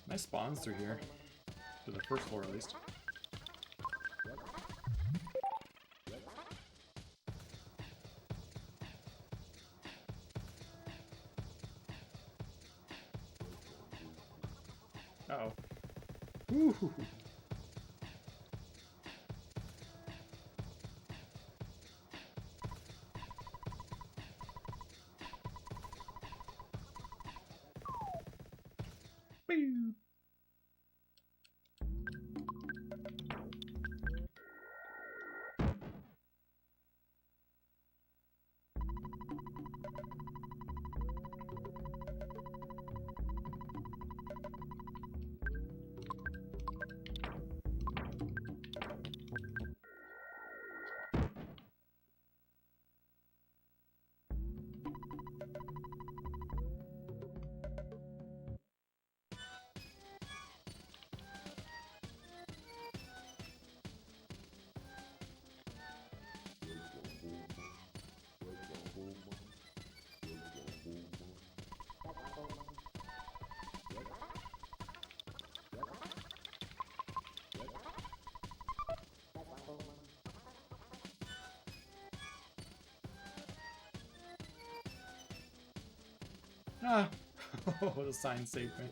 Nice spawns through here. To the first floor, at least. Uh-oh. Woo-hoo-hoo. Ah, what a sign saved me.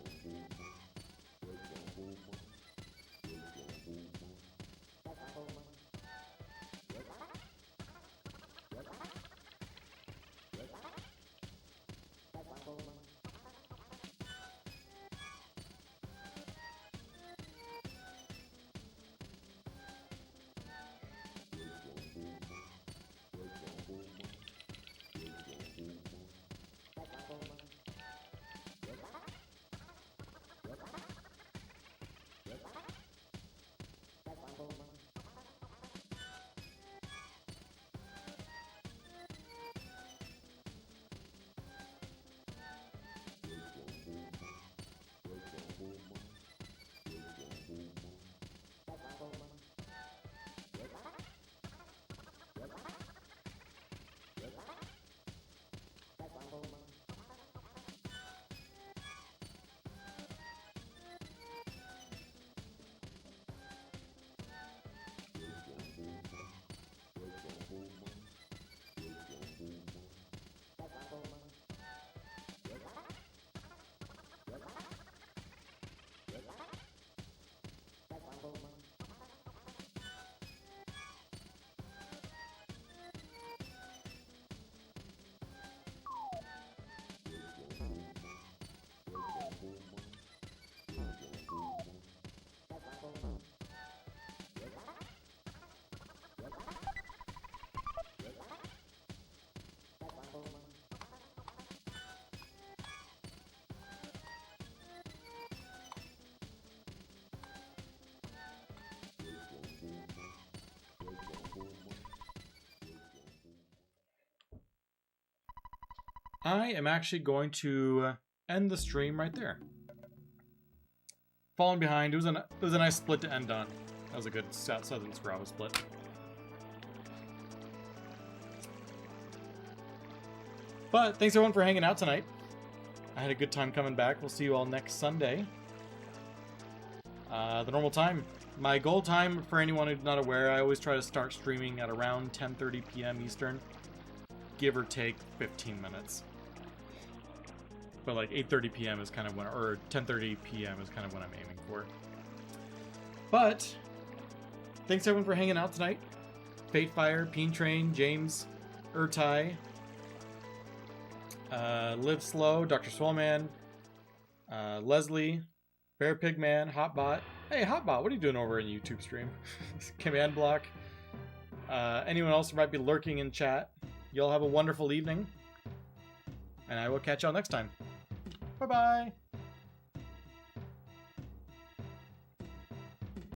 I am actually going to end the stream right there. Falling behind. It was a nice split to end on. That was a good Southern Scrabble split. But thanks everyone for hanging out tonight. I had a good time coming back. We'll see you all next Sunday. The normal time. My goal time, for anyone who's not aware, I always try to start streaming at around 10:30 p.m. Eastern. Give or take 15 minutes. But like 8:30 p.m. is kind of when, or 10:30 p.m. is kind of when I'm aiming for. But thanks everyone for hanging out tonight. Fatefire, Peen Train, James, Urtai, Live Slow, Dr. Swellman, Leslie, Bear Pigman, Hotbot. Hey Hotbot, what are you doing over in YouTube stream? Command Block. Anyone else who might be lurking in chat. Y'all have a wonderful evening. And I will catch y'all next time. Bye-bye.